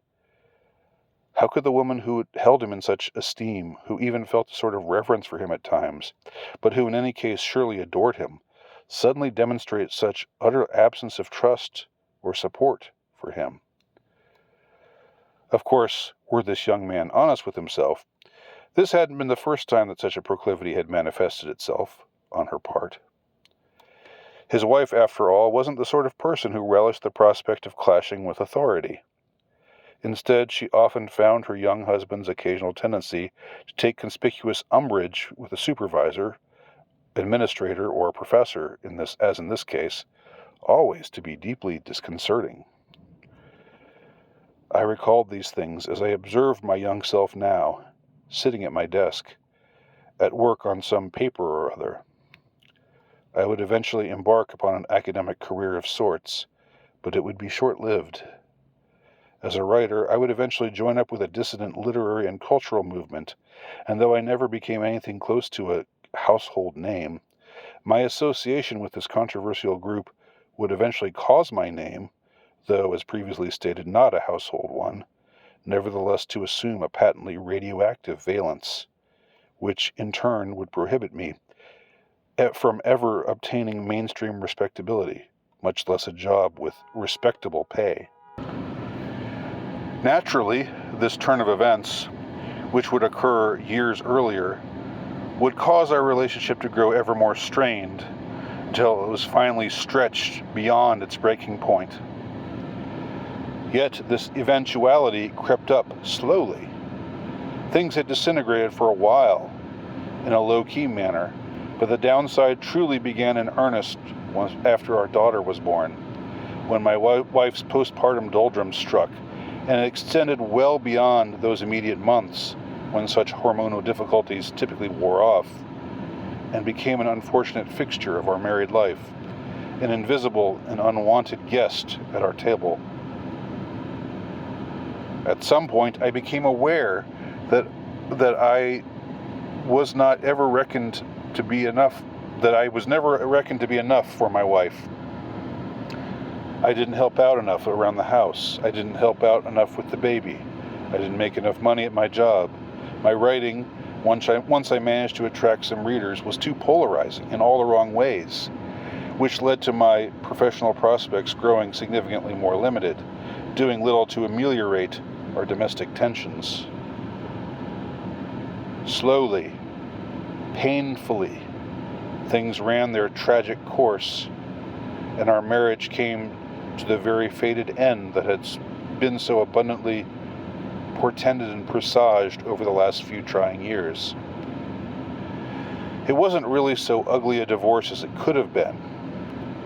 How could the woman who held him in such esteem, who even felt a sort of reverence for him at times, but who in any case surely adored him, suddenly demonstrate such utter absence of trust or support for him? Of course, were this young man honest with himself, this hadn't been the first time that such a proclivity had manifested itself on her part. His wife, after all, wasn't the sort of person who relished the prospect of clashing with authority. Instead, she often found her young husband's occasional tendency to take conspicuous umbrage with a supervisor, administrator, or professor, as in this case, always to be deeply disconcerting. I recalled these things as I observed my young self now, sitting at my desk, at work on some paper or other. I would eventually embark upon an academic career of sorts, but it would be short-lived. As a writer, I would eventually join up with a dissident literary and cultural movement, and though I never became anything close to a household name, my association with this controversial group would eventually cause my name, though, as previously stated, not a household one, nevertheless to assume a patently radioactive valence, which in turn would prohibit me from ever obtaining mainstream respectability, much less a job with respectable pay. Naturally, this turn of events, which would occur years earlier, would cause our relationship to grow ever more strained until it was finally stretched beyond its breaking point. Yet this eventuality crept up slowly. Things had disintegrated for a while in a low-key manner, but the downside truly began in earnest after our daughter was born, when my wife's postpartum doldrums struck, and it extended well beyond those immediate months when such hormonal difficulties typically wore off, and became an unfortunate fixture of our married life, an invisible and unwanted guest at our table. At some point, I became aware that I was not ever reckoned to be enough, that I was never reckoned to be enough for my wife. I didn't help out enough around the house. I didn't help out enough with the baby. I didn't make enough money at my job. My writing, once I managed to attract some readers, was too polarizing in all the wrong ways, which led to my professional prospects growing significantly more limited, doing little to ameliorate our domestic tensions. Slowly, painfully, things ran their tragic course, and our marriage came to the very fated end that had been so abundantly portended and presaged over the last few trying years. It wasn't really so ugly a divorce as it could have been.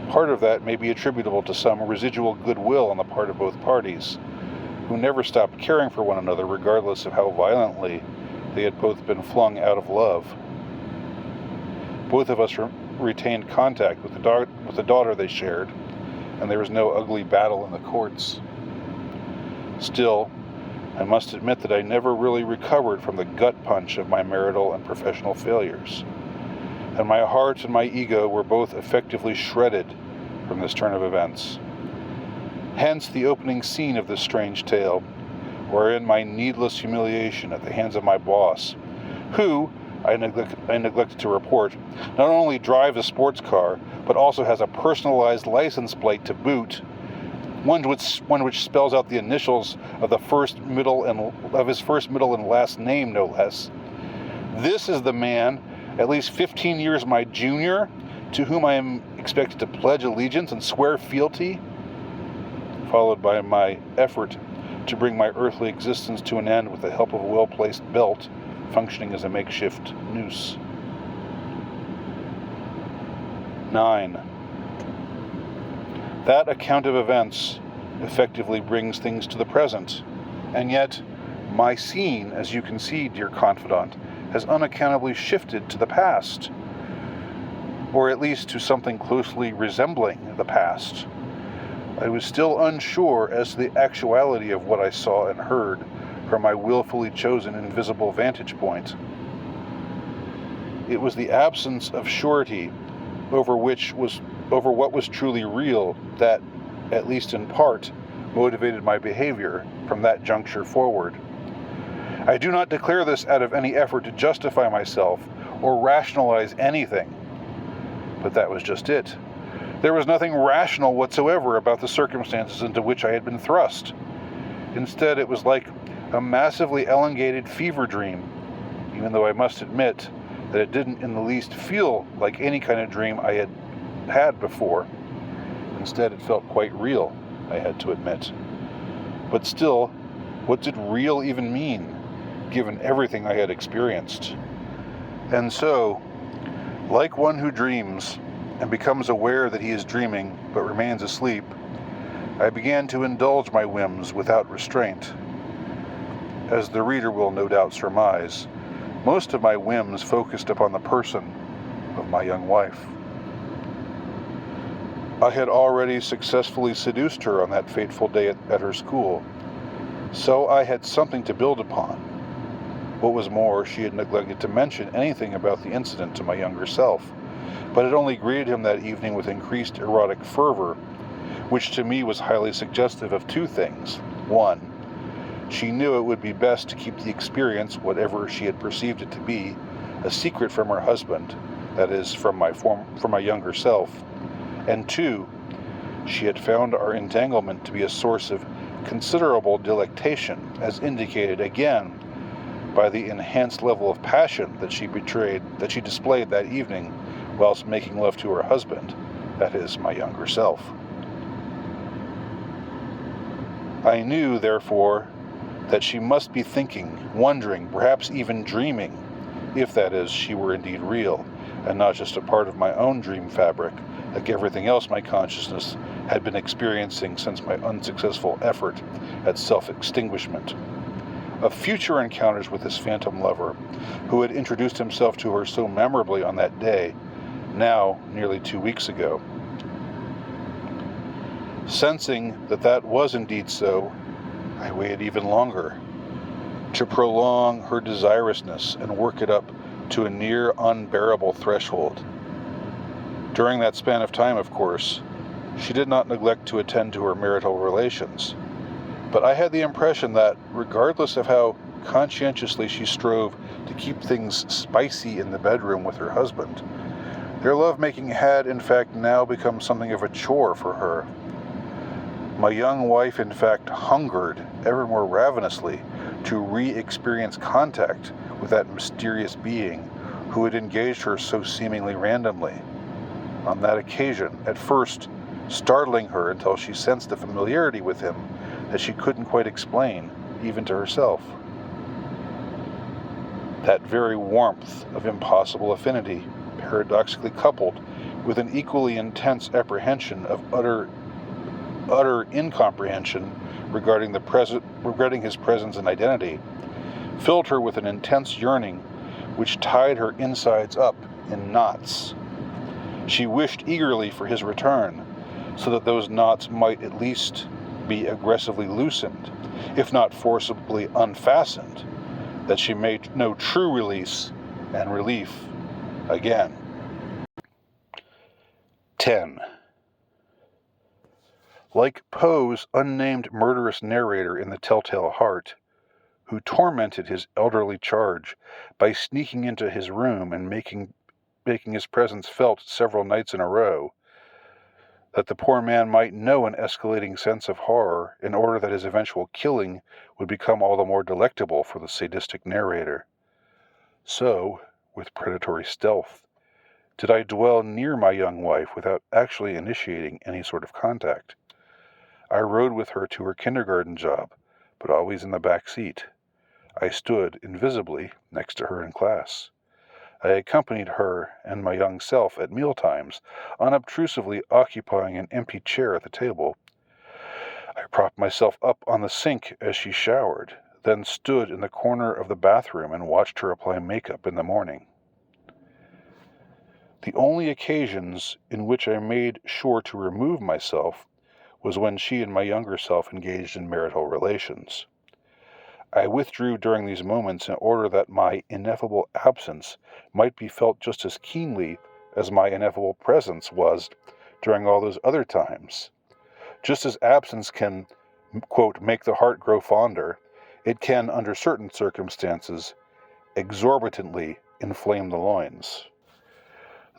Part of that may be attributable to some residual goodwill on the part of both parties, who never stopped caring for one another regardless of how violently they had both been flung out of love. Both of us retained contact with the daughter they shared, and there was no ugly battle in the courts. Still, I must admit that I never really recovered from the gut punch of my marital and professional failures, and my heart and my ego were both effectively shredded from this turn of events. Hence the opening scene of this strange tale, wherein my needless humiliation at the hands of my boss, who, I neglected to report, not only drives a sports car, but also has a personalized license plate to boot, one which spells out the initials of his first, middle, and last name, no less. This is the man, at least 15 years my junior, to whom I am expected to pledge allegiance and swear fealty, followed by my effort to bring my earthly existence to an end with the help of a well-placed belt functioning as a makeshift noose. 9. That account of events effectively brings things to the present, and yet my scene, as you can see, dear confidant, has unaccountably shifted to the past, or at least to something closely resembling the past. I was still unsure as to the actuality of what I saw and heard from my willfully chosen invisible vantage point. It was the absence of surety over what was truly real that, at least in part, motivated my behavior from that juncture forward. I do not declare this out of any effort to justify myself or rationalize anything. But that was just it. There was nothing rational whatsoever about the circumstances into which I had been thrust. Instead, it was like a massively elongated fever dream, even though I must admit that it didn't in the least feel like any kind of dream I had had before. Instead, it felt quite real, I had to admit. But still, what did real even mean, given everything I had experienced? And so, like one who dreams and becomes aware that he is dreaming but remains asleep, I began to indulge my whims without restraint. As the reader will no doubt surmise, most of my whims focused upon the person of my young wife. I had already successfully seduced her on that fateful day at her school, so I had something to build upon. What was more, she had neglected to mention anything about the incident to my younger self, but had only greeted him that evening with increased erotic fervor, which to me was highly suggestive of two things. One, she knew it would be best to keep the experience, whatever she had perceived it to be, a secret from her husband, that is, from my younger self. And two, she had found our entanglement to be a source of considerable delectation, as indicated again by the enhanced level of passion that she displayed that evening whilst making love to her husband, that is, my younger self. I knew, therefore, that she must be thinking, wondering, perhaps even dreaming, if that is, she were indeed real, and not just a part of my own dream fabric, like everything else my consciousness had been experiencing since my unsuccessful effort at self-extinguishment. Of future encounters with this phantom lover, who had introduced himself to her so memorably on that day, now nearly 2 weeks ago. Sensing that that was indeed so, I waited even longer, to prolong her desirousness and work it up to a near unbearable threshold. During that span of time, of course, she did not neglect to attend to her marital relations, but I had the impression that, regardless of how conscientiously she strove to keep things spicy in the bedroom with her husband, their lovemaking had, in fact, now become something of a chore for her. My young wife, in fact, hungered ever more ravenously to re-experience contact with that mysterious being who had engaged her so seemingly randomly. On that occasion, at first startling her until she sensed a familiarity with him that she couldn't quite explain, even to herself. That very warmth of impossible affinity, paradoxically coupled with an equally intense apprehension of utter incomprehension regarding his presence and identity, filled her with an intense yearning which tied her insides up in knots. She wished eagerly for his return, so that those knots might at least be aggressively loosened, if not forcibly unfastened, that she may know true release and relief again. 10. Like Poe's unnamed murderous narrator in The Telltale Heart, who tormented his elderly charge by sneaking into his room and making his presence felt several nights in a row, that the poor man might know an escalating sense of horror in order that his eventual killing would become all the more delectable for the sadistic narrator. So, with predatory stealth, did I dwell near my young wife without actually initiating any sort of contact. I rode with her to her kindergarten job, but always in the back seat. I stood, invisibly, next to her in class. I accompanied her and my young self at mealtimes, unobtrusively occupying an empty chair at the table. I propped myself up on the sink as she showered, then stood in the corner of the bathroom and watched her apply makeup in the morning. The only occasions in which I made sure to remove myself was when she and my younger self engaged in marital relations. I withdrew during these moments in order that my ineffable absence might be felt just as keenly as my ineffable presence was during all those other times. Just as absence can, quote, make the heart grow fonder, it can, under certain circumstances, exorbitantly inflame the loins.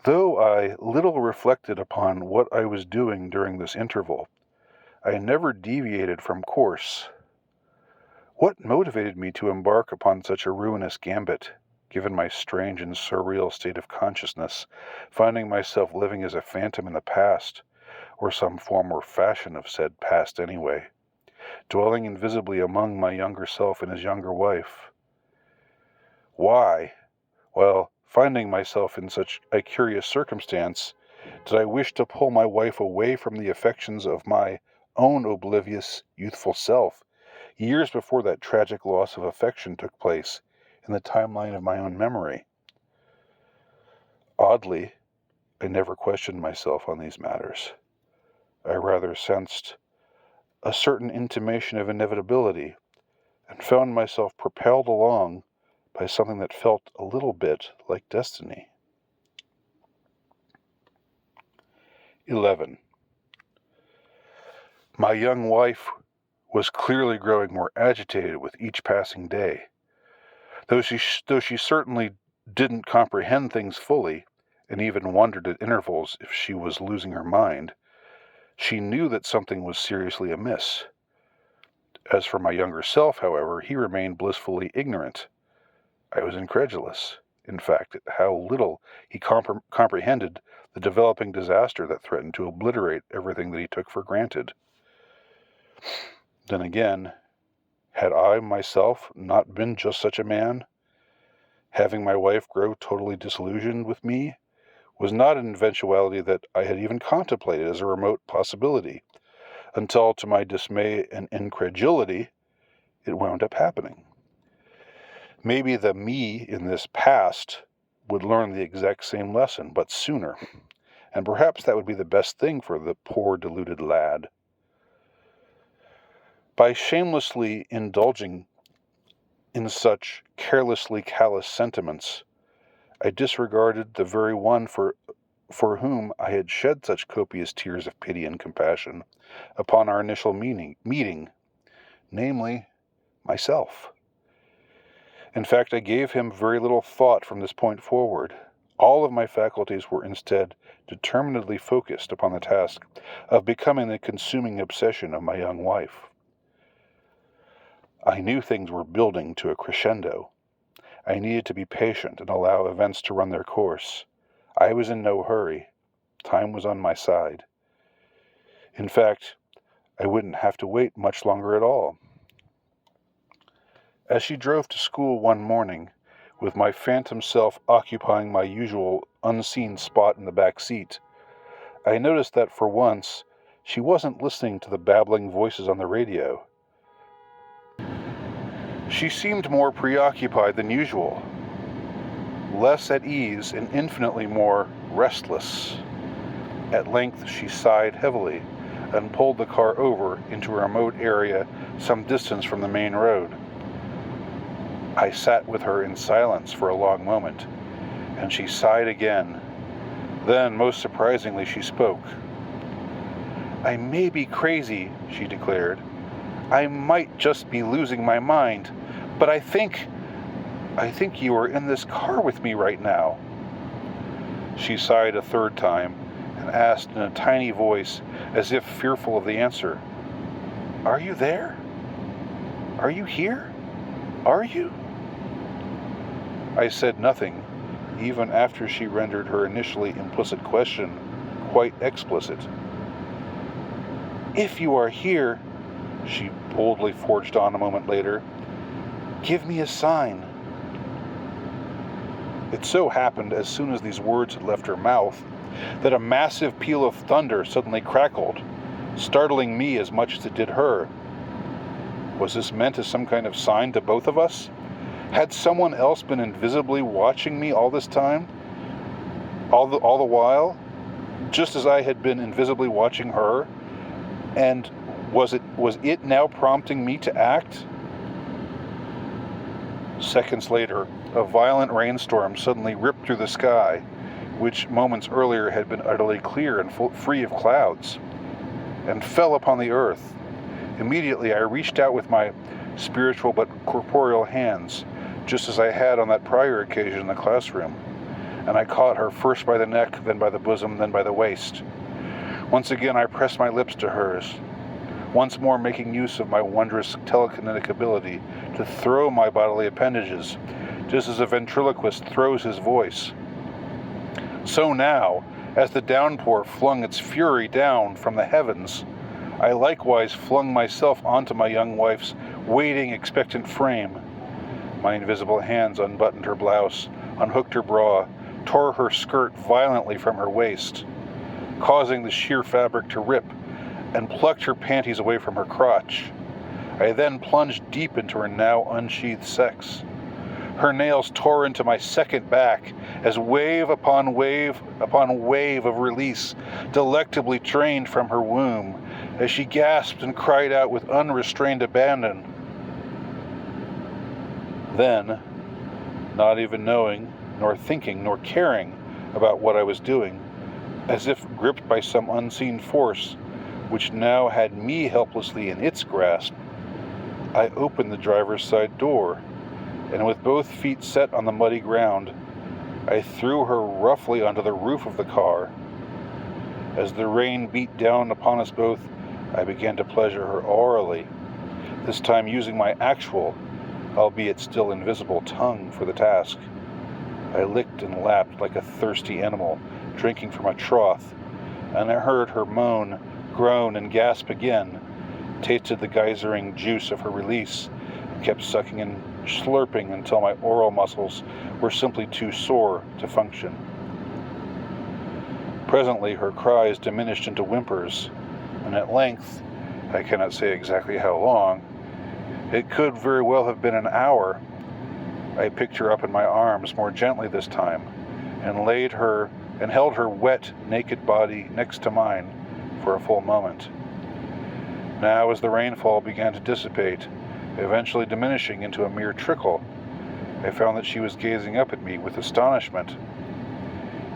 Though I little reflected upon what I was doing during this interval, I never deviated from course. What motivated me to embark upon such a ruinous gambit, given my strange and surreal state of consciousness, finding myself living as a phantom in the past, or some form or fashion of said past anyway, dwelling invisibly among my younger self and his younger wife? Why? Well, finding myself in such a curious circumstance, did I wish to pull my wife away from the affections of my own oblivious, youthful self, years before that tragic loss of affection took place in the timeline of my own memory? Oddly, I never questioned myself on these matters. I rather sensed a certain intimation of inevitability, and found myself propelled along by something that felt a little bit like destiny. 11. My young wife was clearly growing more agitated with each passing day. Though she certainly didn't comprehend things fully, and even wondered at intervals if she was losing her mind, she knew that something was seriously amiss. As for my younger self, however, he remained blissfully ignorant. I was incredulous, in fact, at how little he comprehended the developing disaster that threatened to obliterate everything that he took for granted. Then again, had I myself not been just such a man? Having my wife grow totally disillusioned with me was not an eventuality that I had even contemplated as a remote possibility, until, to my dismay and incredulity, it wound up happening. Maybe the me in this past would learn the exact same lesson, but sooner, and perhaps that would be the best thing for the poor deluded lad. By shamelessly indulging in such carelessly callous sentiments, I disregarded the very one for whom I had shed such copious tears of pity and compassion upon our initial meeting, namely, myself. In fact, I gave him very little thought from this point forward. All of my faculties were instead determinedly focused upon the task of becoming the consuming obsession of my young wife. I knew things were building to a crescendo. I needed to be patient and allow events to run their course. I was in no hurry. Time was on my side. In fact, I wouldn't have to wait much longer at all. As she drove to school one morning, with my phantom self occupying my usual unseen spot in the back seat, I noticed that for once she wasn't listening to the babbling voices on the radio. She seemed more preoccupied than usual, less at ease and infinitely more restless. At length she sighed heavily and pulled the car over into a remote area some distance from the main road. I sat with her in silence for a long moment, and she sighed again. Then, most surprisingly, she spoke. "I may be crazy," she declared. "I might just be losing my mind, but I think you are in this car with me right now." She sighed a third time and asked in a tiny voice, as if fearful of the answer, "Are you there? Are you here? Are you?" I said nothing, even after she rendered her initially implicit question quite explicit. "If you are here," she boldly forged on a moment later, "give me a sign." It so happened, as soon as these words had left her mouth, that a massive peal of thunder suddenly crackled, startling me as much as it did her. Was this meant as some kind of sign to both of us? Had someone else been invisibly watching me all this time? All the while? Just as I had been invisibly watching her? And was it now prompting me to act? Seconds later, a violent rainstorm suddenly ripped through the sky, which moments earlier had been utterly clear and free of clouds, and fell upon the earth. Immediately I reached out with my spiritual but corporeal hands, just as I had on that prior occasion in the classroom. and I caught her first by the neck, then by the bosom, then by the waist. Once again I pressed my lips to hers, once more making use of my wondrous telekinetic ability to throw my bodily appendages, just as a ventriloquist throws his voice. So now, as the downpour flung its fury down from the heavens, I likewise flung myself onto my young wife's waiting, expectant frame. My invisible hands unbuttoned her blouse, unhooked her bra, tore her skirt violently from her waist, causing the sheer fabric to rip, and plucked her panties away from her crotch. I then plunged deep into her now unsheathed sex. Her nails tore into my second back as wave upon wave upon wave of release delectably drained from her womb, as she gasped and cried out with unrestrained abandon. Then, not even knowing, nor thinking, nor caring about what I was doing, as if gripped by some unseen force which now had me helplessly in its grasp, I opened the driver's side door, and with both feet set on the muddy ground, I threw her roughly onto the roof of the car. As the rain beat down upon us both, I began to pleasure her orally, this time using my actual, albeit still invisible, tongue for the task. I licked and lapped like a thirsty animal, drinking from a trough, and I heard her moan, groan, and gasp again, tasted the geysering juice of her release, and kept sucking and slurping until my oral muscles were simply too sore to function. Presently her cries diminished into whimpers, and at length, I cannot say exactly how long, it could very well have been an hour, I picked her up in my arms more gently this time, and held her wet, naked body next to mine for a full moment. Now, as the rainfall began to dissipate, eventually diminishing into a mere trickle, I found that she was gazing up at me with astonishment.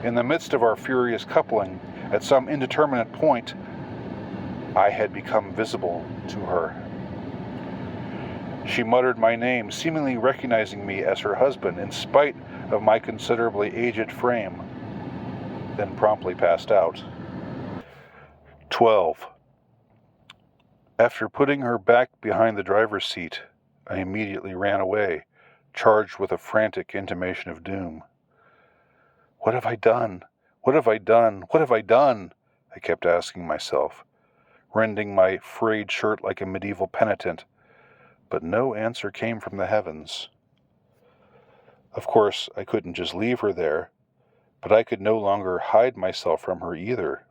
In the midst of our furious coupling, at some indeterminate point, I had become visible to her. She muttered my name, seemingly recognizing me as her husband in spite of my considerably aged frame, then promptly passed out. 12. After putting her back behind the driver's seat, I immediately ran away, charged with a frantic intimation of doom. What have I done? What have I done? What have I done? I kept asking myself, rending my frayed shirt like a medieval penitent, but no answer came from the heavens. Of course, I couldn't just leave her there, but I could no longer hide myself from her either.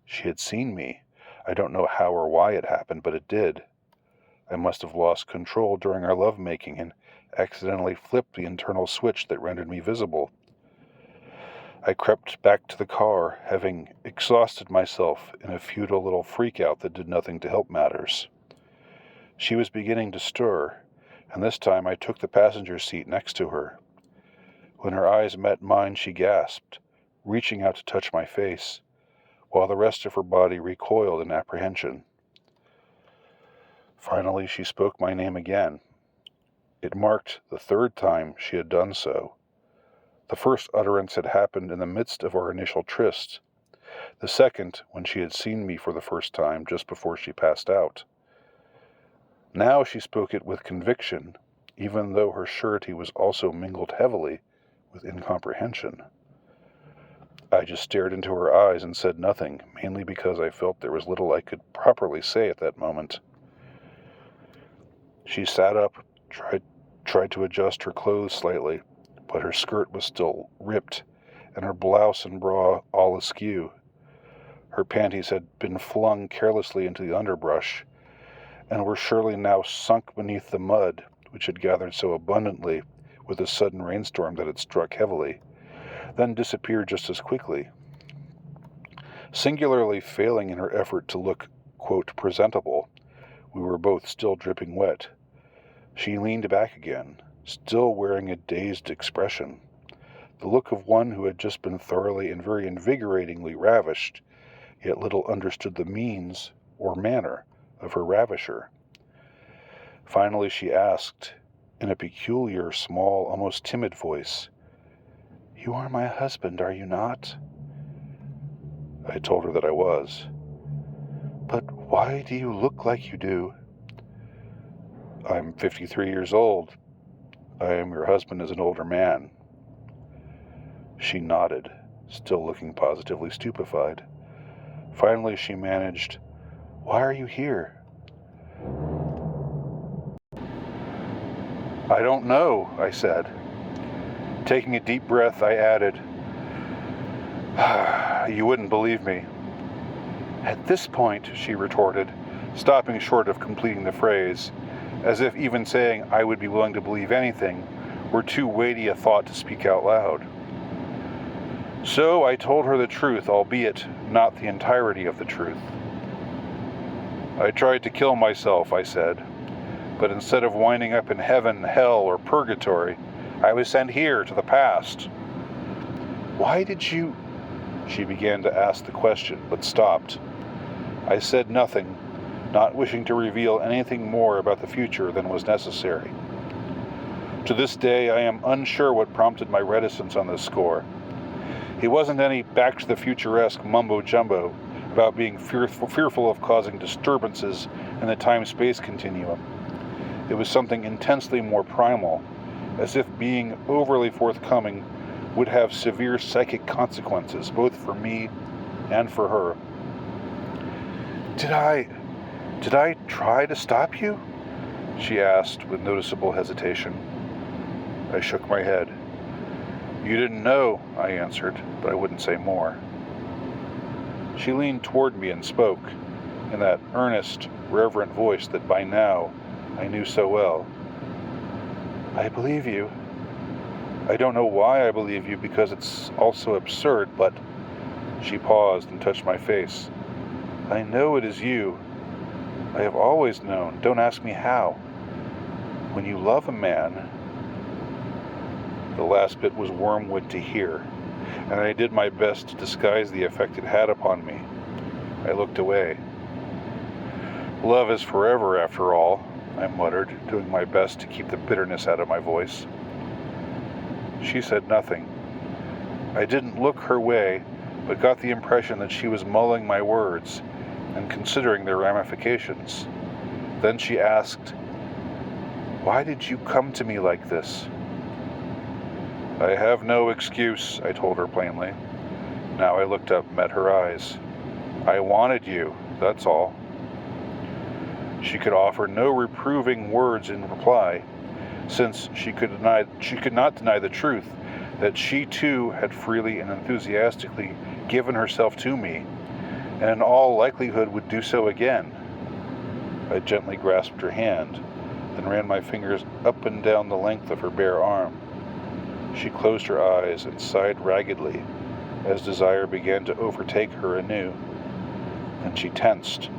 She had seen me. I don't know how or why it happened, but it did. I must have lost control during our lovemaking and accidentally flipped the internal switch that rendered me visible. I crept back to the car, having exhausted myself in a futile little freak-out that did nothing to help matters. She was beginning to stir, and this time I took the passenger seat next to her. When her eyes met mine, she gasped, reaching out to touch my face, while the rest of her body recoiled in apprehension. Finally, she spoke my name again. It marked the third time she had done so. The first utterance had happened in the midst of our initial tryst, the second when she had seen me for the first time just before she passed out. Now she spoke it with conviction, even though her surety was also mingled heavily with incomprehension. I just stared into her eyes and said nothing, mainly because I felt there was little I could properly say at that moment. She sat up, tried to adjust her clothes slightly, but her skirt was still ripped, and her blouse and bra all askew. Her panties had been flung carelessly into the underbrush, and were surely now sunk beneath the mud, which had gathered so abundantly with the sudden rainstorm that had struck heavily, then disappeared just as quickly. Singularly failing in her effort to look, quote, presentable, we were both still dripping wet. She leaned back again, still wearing a dazed expression, the look of one who had just been thoroughly and very invigoratingly ravished, yet little understood the means or manner of her ravisher. Finally she asked, in a peculiar, small, almost timid voice, You are my husband, are you not? I told her that I was. But why do you look like you do? I'm 53 years old. I am your husband as an older man. She nodded, still looking positively stupefied. Finally, she managed, Why are you here? I don't know, I said. Taking a deep breath, I added, You wouldn't believe me. At this point, she retorted, stopping short of completing the phrase, as if even saying I would be willing to believe anything were too weighty a thought to speak out loud. So I told her the truth, albeit not the entirety of the truth. I tried to kill myself, I said, but instead of winding up in heaven, hell, or purgatory, I was sent here to the past. Why did you... She began to ask the question, but stopped. I said nothing, not wishing to reveal anything more about the future than was necessary. To this day, I am unsure what prompted my reticence on this score. It wasn't any Back to the Future-esque mumbo-jumbo about being fearful of causing disturbances in the time-space continuum. It was something intensely more primal, as if being overly forthcoming would have severe psychic consequences, both for me and for her. Did I try to stop you? She asked with noticeable hesitation. I shook my head. You didn't know, I answered, but I wouldn't say more. She leaned toward me and spoke, in that earnest, reverent voice that by now I knew so well. I believe you. I don't know why I believe you, because it's also absurd, but... She paused and touched my face. I know it is you. I have always known. Don't ask me how. When you love a man... The last bit was wormwood to hear, and I did my best to disguise the effect it had upon me. I looked away. Love is forever, after all, I muttered, doing my best to keep the bitterness out of my voice. She said nothing. I didn't look her way, but got the impression that she was mulling my words and considering their ramifications. Then she asked, Why did you come to me like this? I have no excuse, I told her plainly. Now I looked up and met her eyes. I wanted you, that's all. She could offer no reproving words in reply, since she could not deny the truth that she too had freely and enthusiastically given herself to me, and in all likelihood would do so again. I gently grasped her hand, then ran my fingers up and down the length of her bare arm. She closed her eyes and sighed raggedly as desire began to overtake her anew. And she tensed,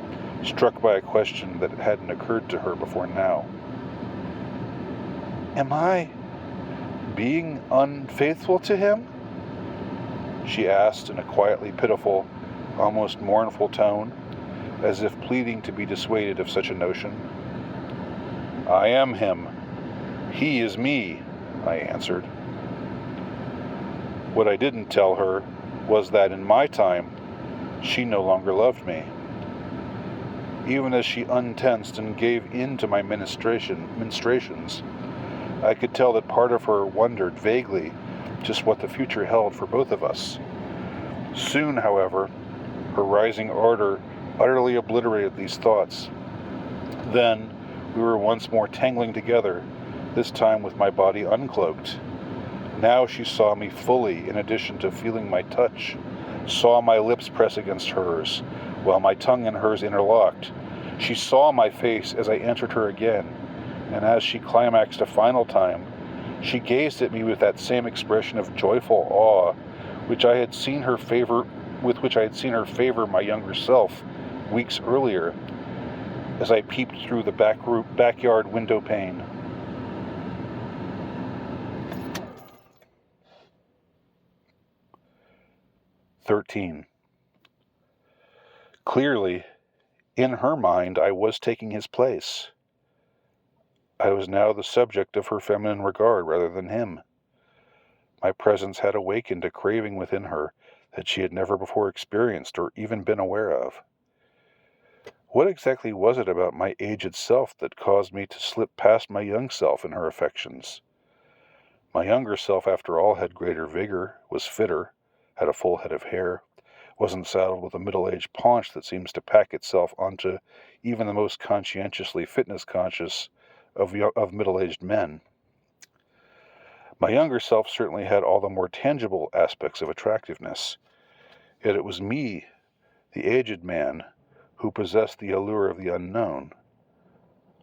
struck by a question that hadn't occurred to her before now. Am I being unfaithful to him? She asked in a quietly pitiful, almost mournful tone, as if pleading to be dissuaded of such a notion. I am him. He is me, I answered. What I didn't tell her was that in my time, she no longer loved me. Even as she untensed and gave in to my ministrations, I could tell that part of her wondered vaguely just what the future held for both of us. Soon, however, her rising ardor utterly obliterated these thoughts. Then we were once more tangling together, this time with my body uncloaked. Now she saw me fully, in addition to feeling my touch, saw my lips press against hers, while my tongue and hers interlocked. She saw my face as I entered her again, and as she climaxed a final time, she gazed at me with that same expression of joyful awe with which I had seen her favor my younger self weeks earlier, as I peeped through the backyard window pane. "13. Clearly, in her mind, I was taking his place. I was now the subject of her feminine regard rather than him. My presence had awakened a craving within her that she had never before experienced or even been aware of. What exactly was it about my aged self that caused me to slip past my young self in her affections? My younger self, after all, had greater vigor, was fitter, had a full head of hair, wasn't saddled with a middle-aged paunch that seems to pack itself onto even the most conscientiously fitness-conscious of middle-aged men. My younger self certainly had all the more tangible aspects of attractiveness, yet it was me, the aged man, who possessed the allure of the unknown.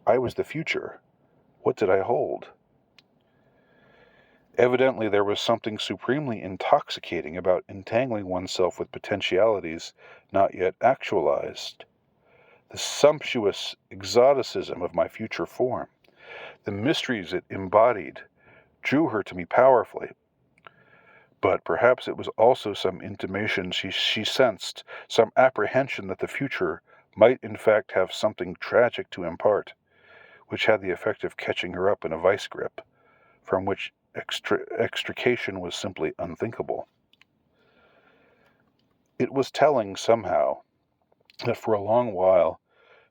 I was the future. What did I hold? Evidently, there was something supremely intoxicating about entangling oneself with potentialities not yet actualized. The sumptuous exoticism of my future form, the mysteries it embodied, drew her to me powerfully. But perhaps it was also some intimation she sensed, some apprehension that the future might in fact have something tragic to impart, which had the effect of catching her up in a vice grip, from which extrication was simply unthinkable. It was telling, somehow, that for a long while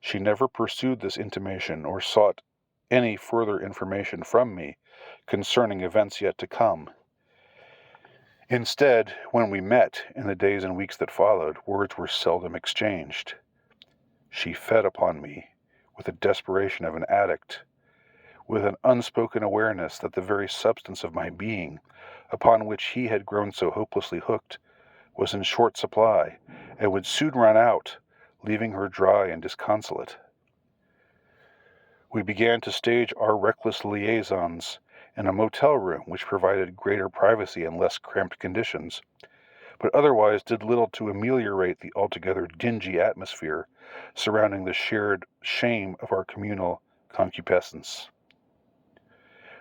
she never pursued this intimation or sought any further information from me concerning events yet to come. Instead, when we met, in the days and weeks that followed, words were seldom exchanged. She fed upon me with the desperation of an addict, with an unspoken awareness that the very substance of my being, upon which he had grown so hopelessly hooked, was in short supply, and would soon run out, leaving her dry and disconsolate. We began to stage our reckless liaisons in a motel room which provided greater privacy and less cramped conditions, but otherwise did little to ameliorate the altogether dingy atmosphere surrounding the shared shame of our communal concupiscence.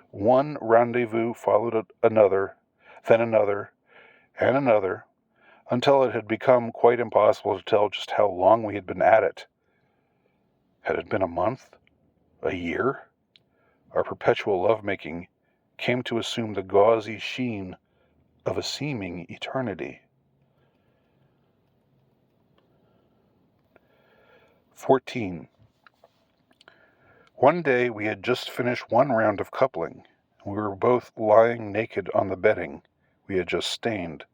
One rendezvous followed another, then another, and another, until it had become quite impossible to tell just how long we had been at it. Had it been a month? A year? Our perpetual lovemaking came to assume the gauzy sheen of a seeming eternity. 14. One day we had just finished one round of coupling, and we were both lying naked on the bedding we had just stained,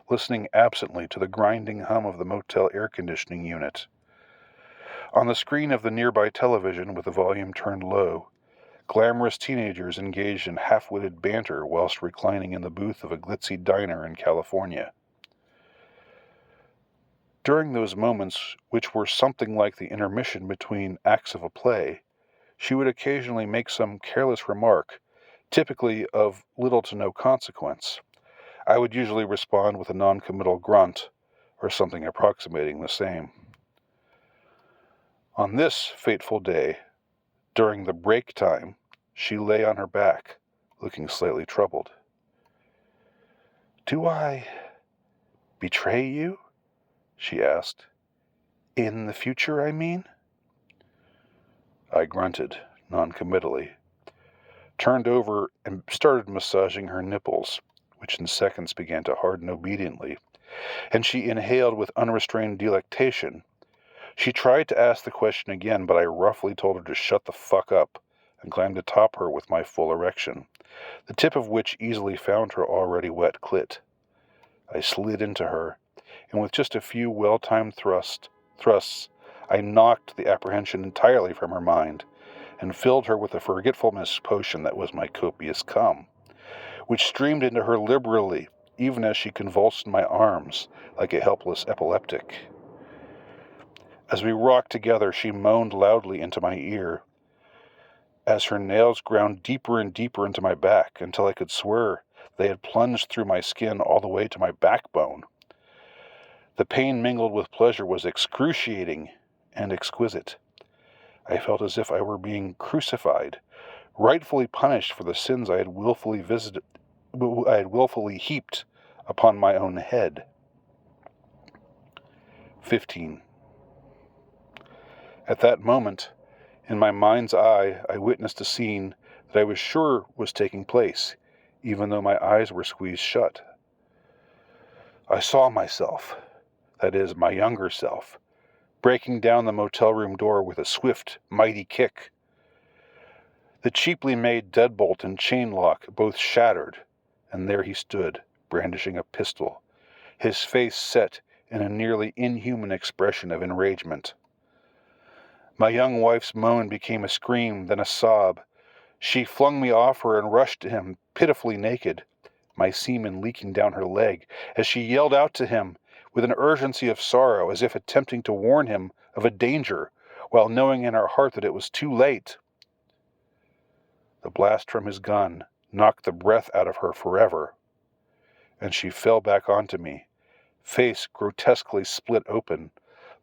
listening absently to the grinding hum of the motel air conditioning unit. On the screen of the nearby television, with the volume turned low, glamorous teenagers engaged in half-witted banter whilst reclining in the booth of a glitzy diner in California. During those moments, which were something like the intermission between acts of a play, she would occasionally make some careless remark, typically of little to no consequence. I would usually respond with a non-committal grunt, or something approximating the same. On this fateful day, during the break time, she lay on her back, looking slightly troubled. "Do I betray you?" she asked. "In the future, I mean?" I grunted, non-committally, turned over and started massaging her nipples, which in seconds began to harden obediently, and she inhaled with unrestrained delectation. She tried to ask the question again, but I roughly told her to shut the fuck up and climbed atop her with my full erection, the tip of which easily found her already wet clit. I slid into her, and with just a few well-timed thrusts, I knocked the apprehension entirely from her mind, and filled her with the forgetfulness potion that was my copious cum, which streamed into her liberally, even as she convulsed in my arms like a helpless epileptic. As we rocked together, she moaned loudly into my ear, as her nails ground deeper and deeper into my back, until I could swear they had plunged through my skin all the way to my backbone. The pain mingled with pleasure was excruciating and exquisite. I felt as if I were being crucified, rightfully punished for the sins I had willfully heaped upon my own head. 15. At that moment, in my mind's eye, I witnessed a scene that I was sure was taking place, even though my eyes were squeezed shut. I saw myself, that is, my younger self, breaking down the motel room door with a swift, mighty kick. The cheaply made deadbolt and chain lock both shattered, and there he stood, brandishing a pistol, his face set in a nearly inhuman expression of enragement. My young wife's moan became a scream, then a sob. She flung me off her and rushed to him, pitifully naked, my semen leaking down her leg, as she yelled out to him with an urgency of sorrow, as if attempting to warn him of a danger, while knowing in her heart that it was too late. The blast from his gun knocked the breath out of her forever, and she fell back onto me, face grotesquely split open.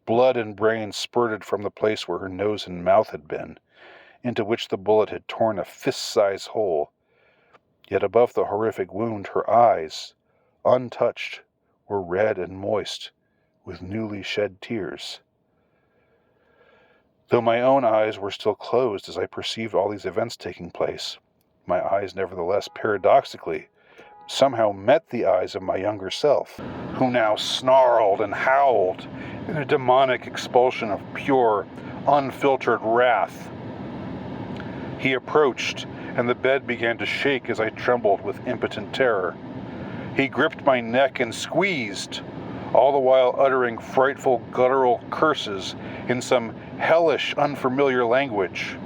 Blood and brains spurted from the place where her nose and mouth had been, into which the bullet had torn a fist-size hole. Yet above the horrific wound, her eyes, untouched, were red and moist with newly shed tears. Though my own eyes were still closed as I perceived all these events taking place, my eyes nevertheless, paradoxically, somehow met the eyes of my younger self, who now snarled and howled in a demonic expulsion of pure, unfiltered wrath. He approached, and the bed began to shake as I trembled with impotent terror. He gripped my neck and squeezed, all the while uttering frightful guttural curses in some hellish, unfamiliar language.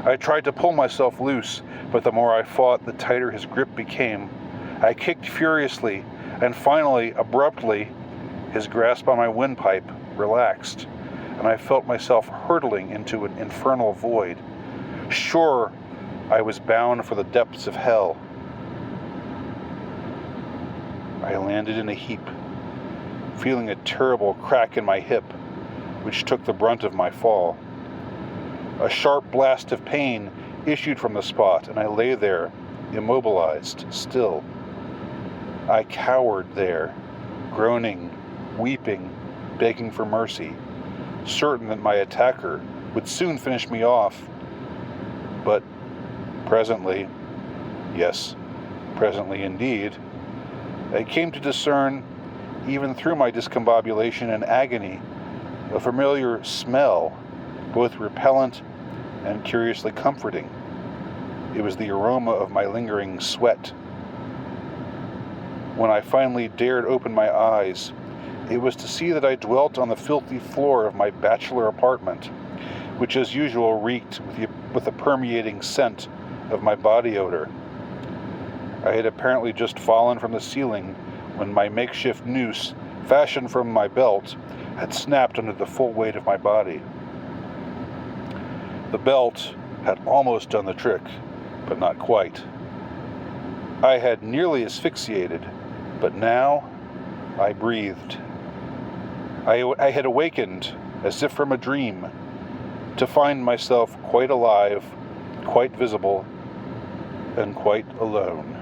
I tried to pull myself loose, but the more I fought, the tighter his grip became. I kicked furiously, and finally, abruptly, his grasp on my windpipe relaxed, and I felt myself hurtling into an infernal void. Sure, I was bound for the depths of hell. I landed in a heap, feeling a terrible crack in my hip, which took the brunt of my fall. A sharp blast of pain issued from the spot, and I lay there, immobilized, still. I cowered there, groaning, weeping, begging for mercy, certain that my attacker would soon finish me off. But presently, yes, presently indeed, I came to discern, even through my discombobulation and agony, a familiar smell, both repellent and curiously comforting. It was the aroma of my lingering sweat. When I finally dared open my eyes, it was to see that I dwelt on the filthy floor of my bachelor apartment, which as usual reeked with the permeating scent of my body odor. I had apparently just fallen from the ceiling when my makeshift noose, fashioned from my belt, had snapped under the full weight of my body. The belt had almost done the trick, but not quite. I had nearly asphyxiated, but now I breathed. I had awakened, as if from a dream, to find myself quite alive, quite visible, and quite alone.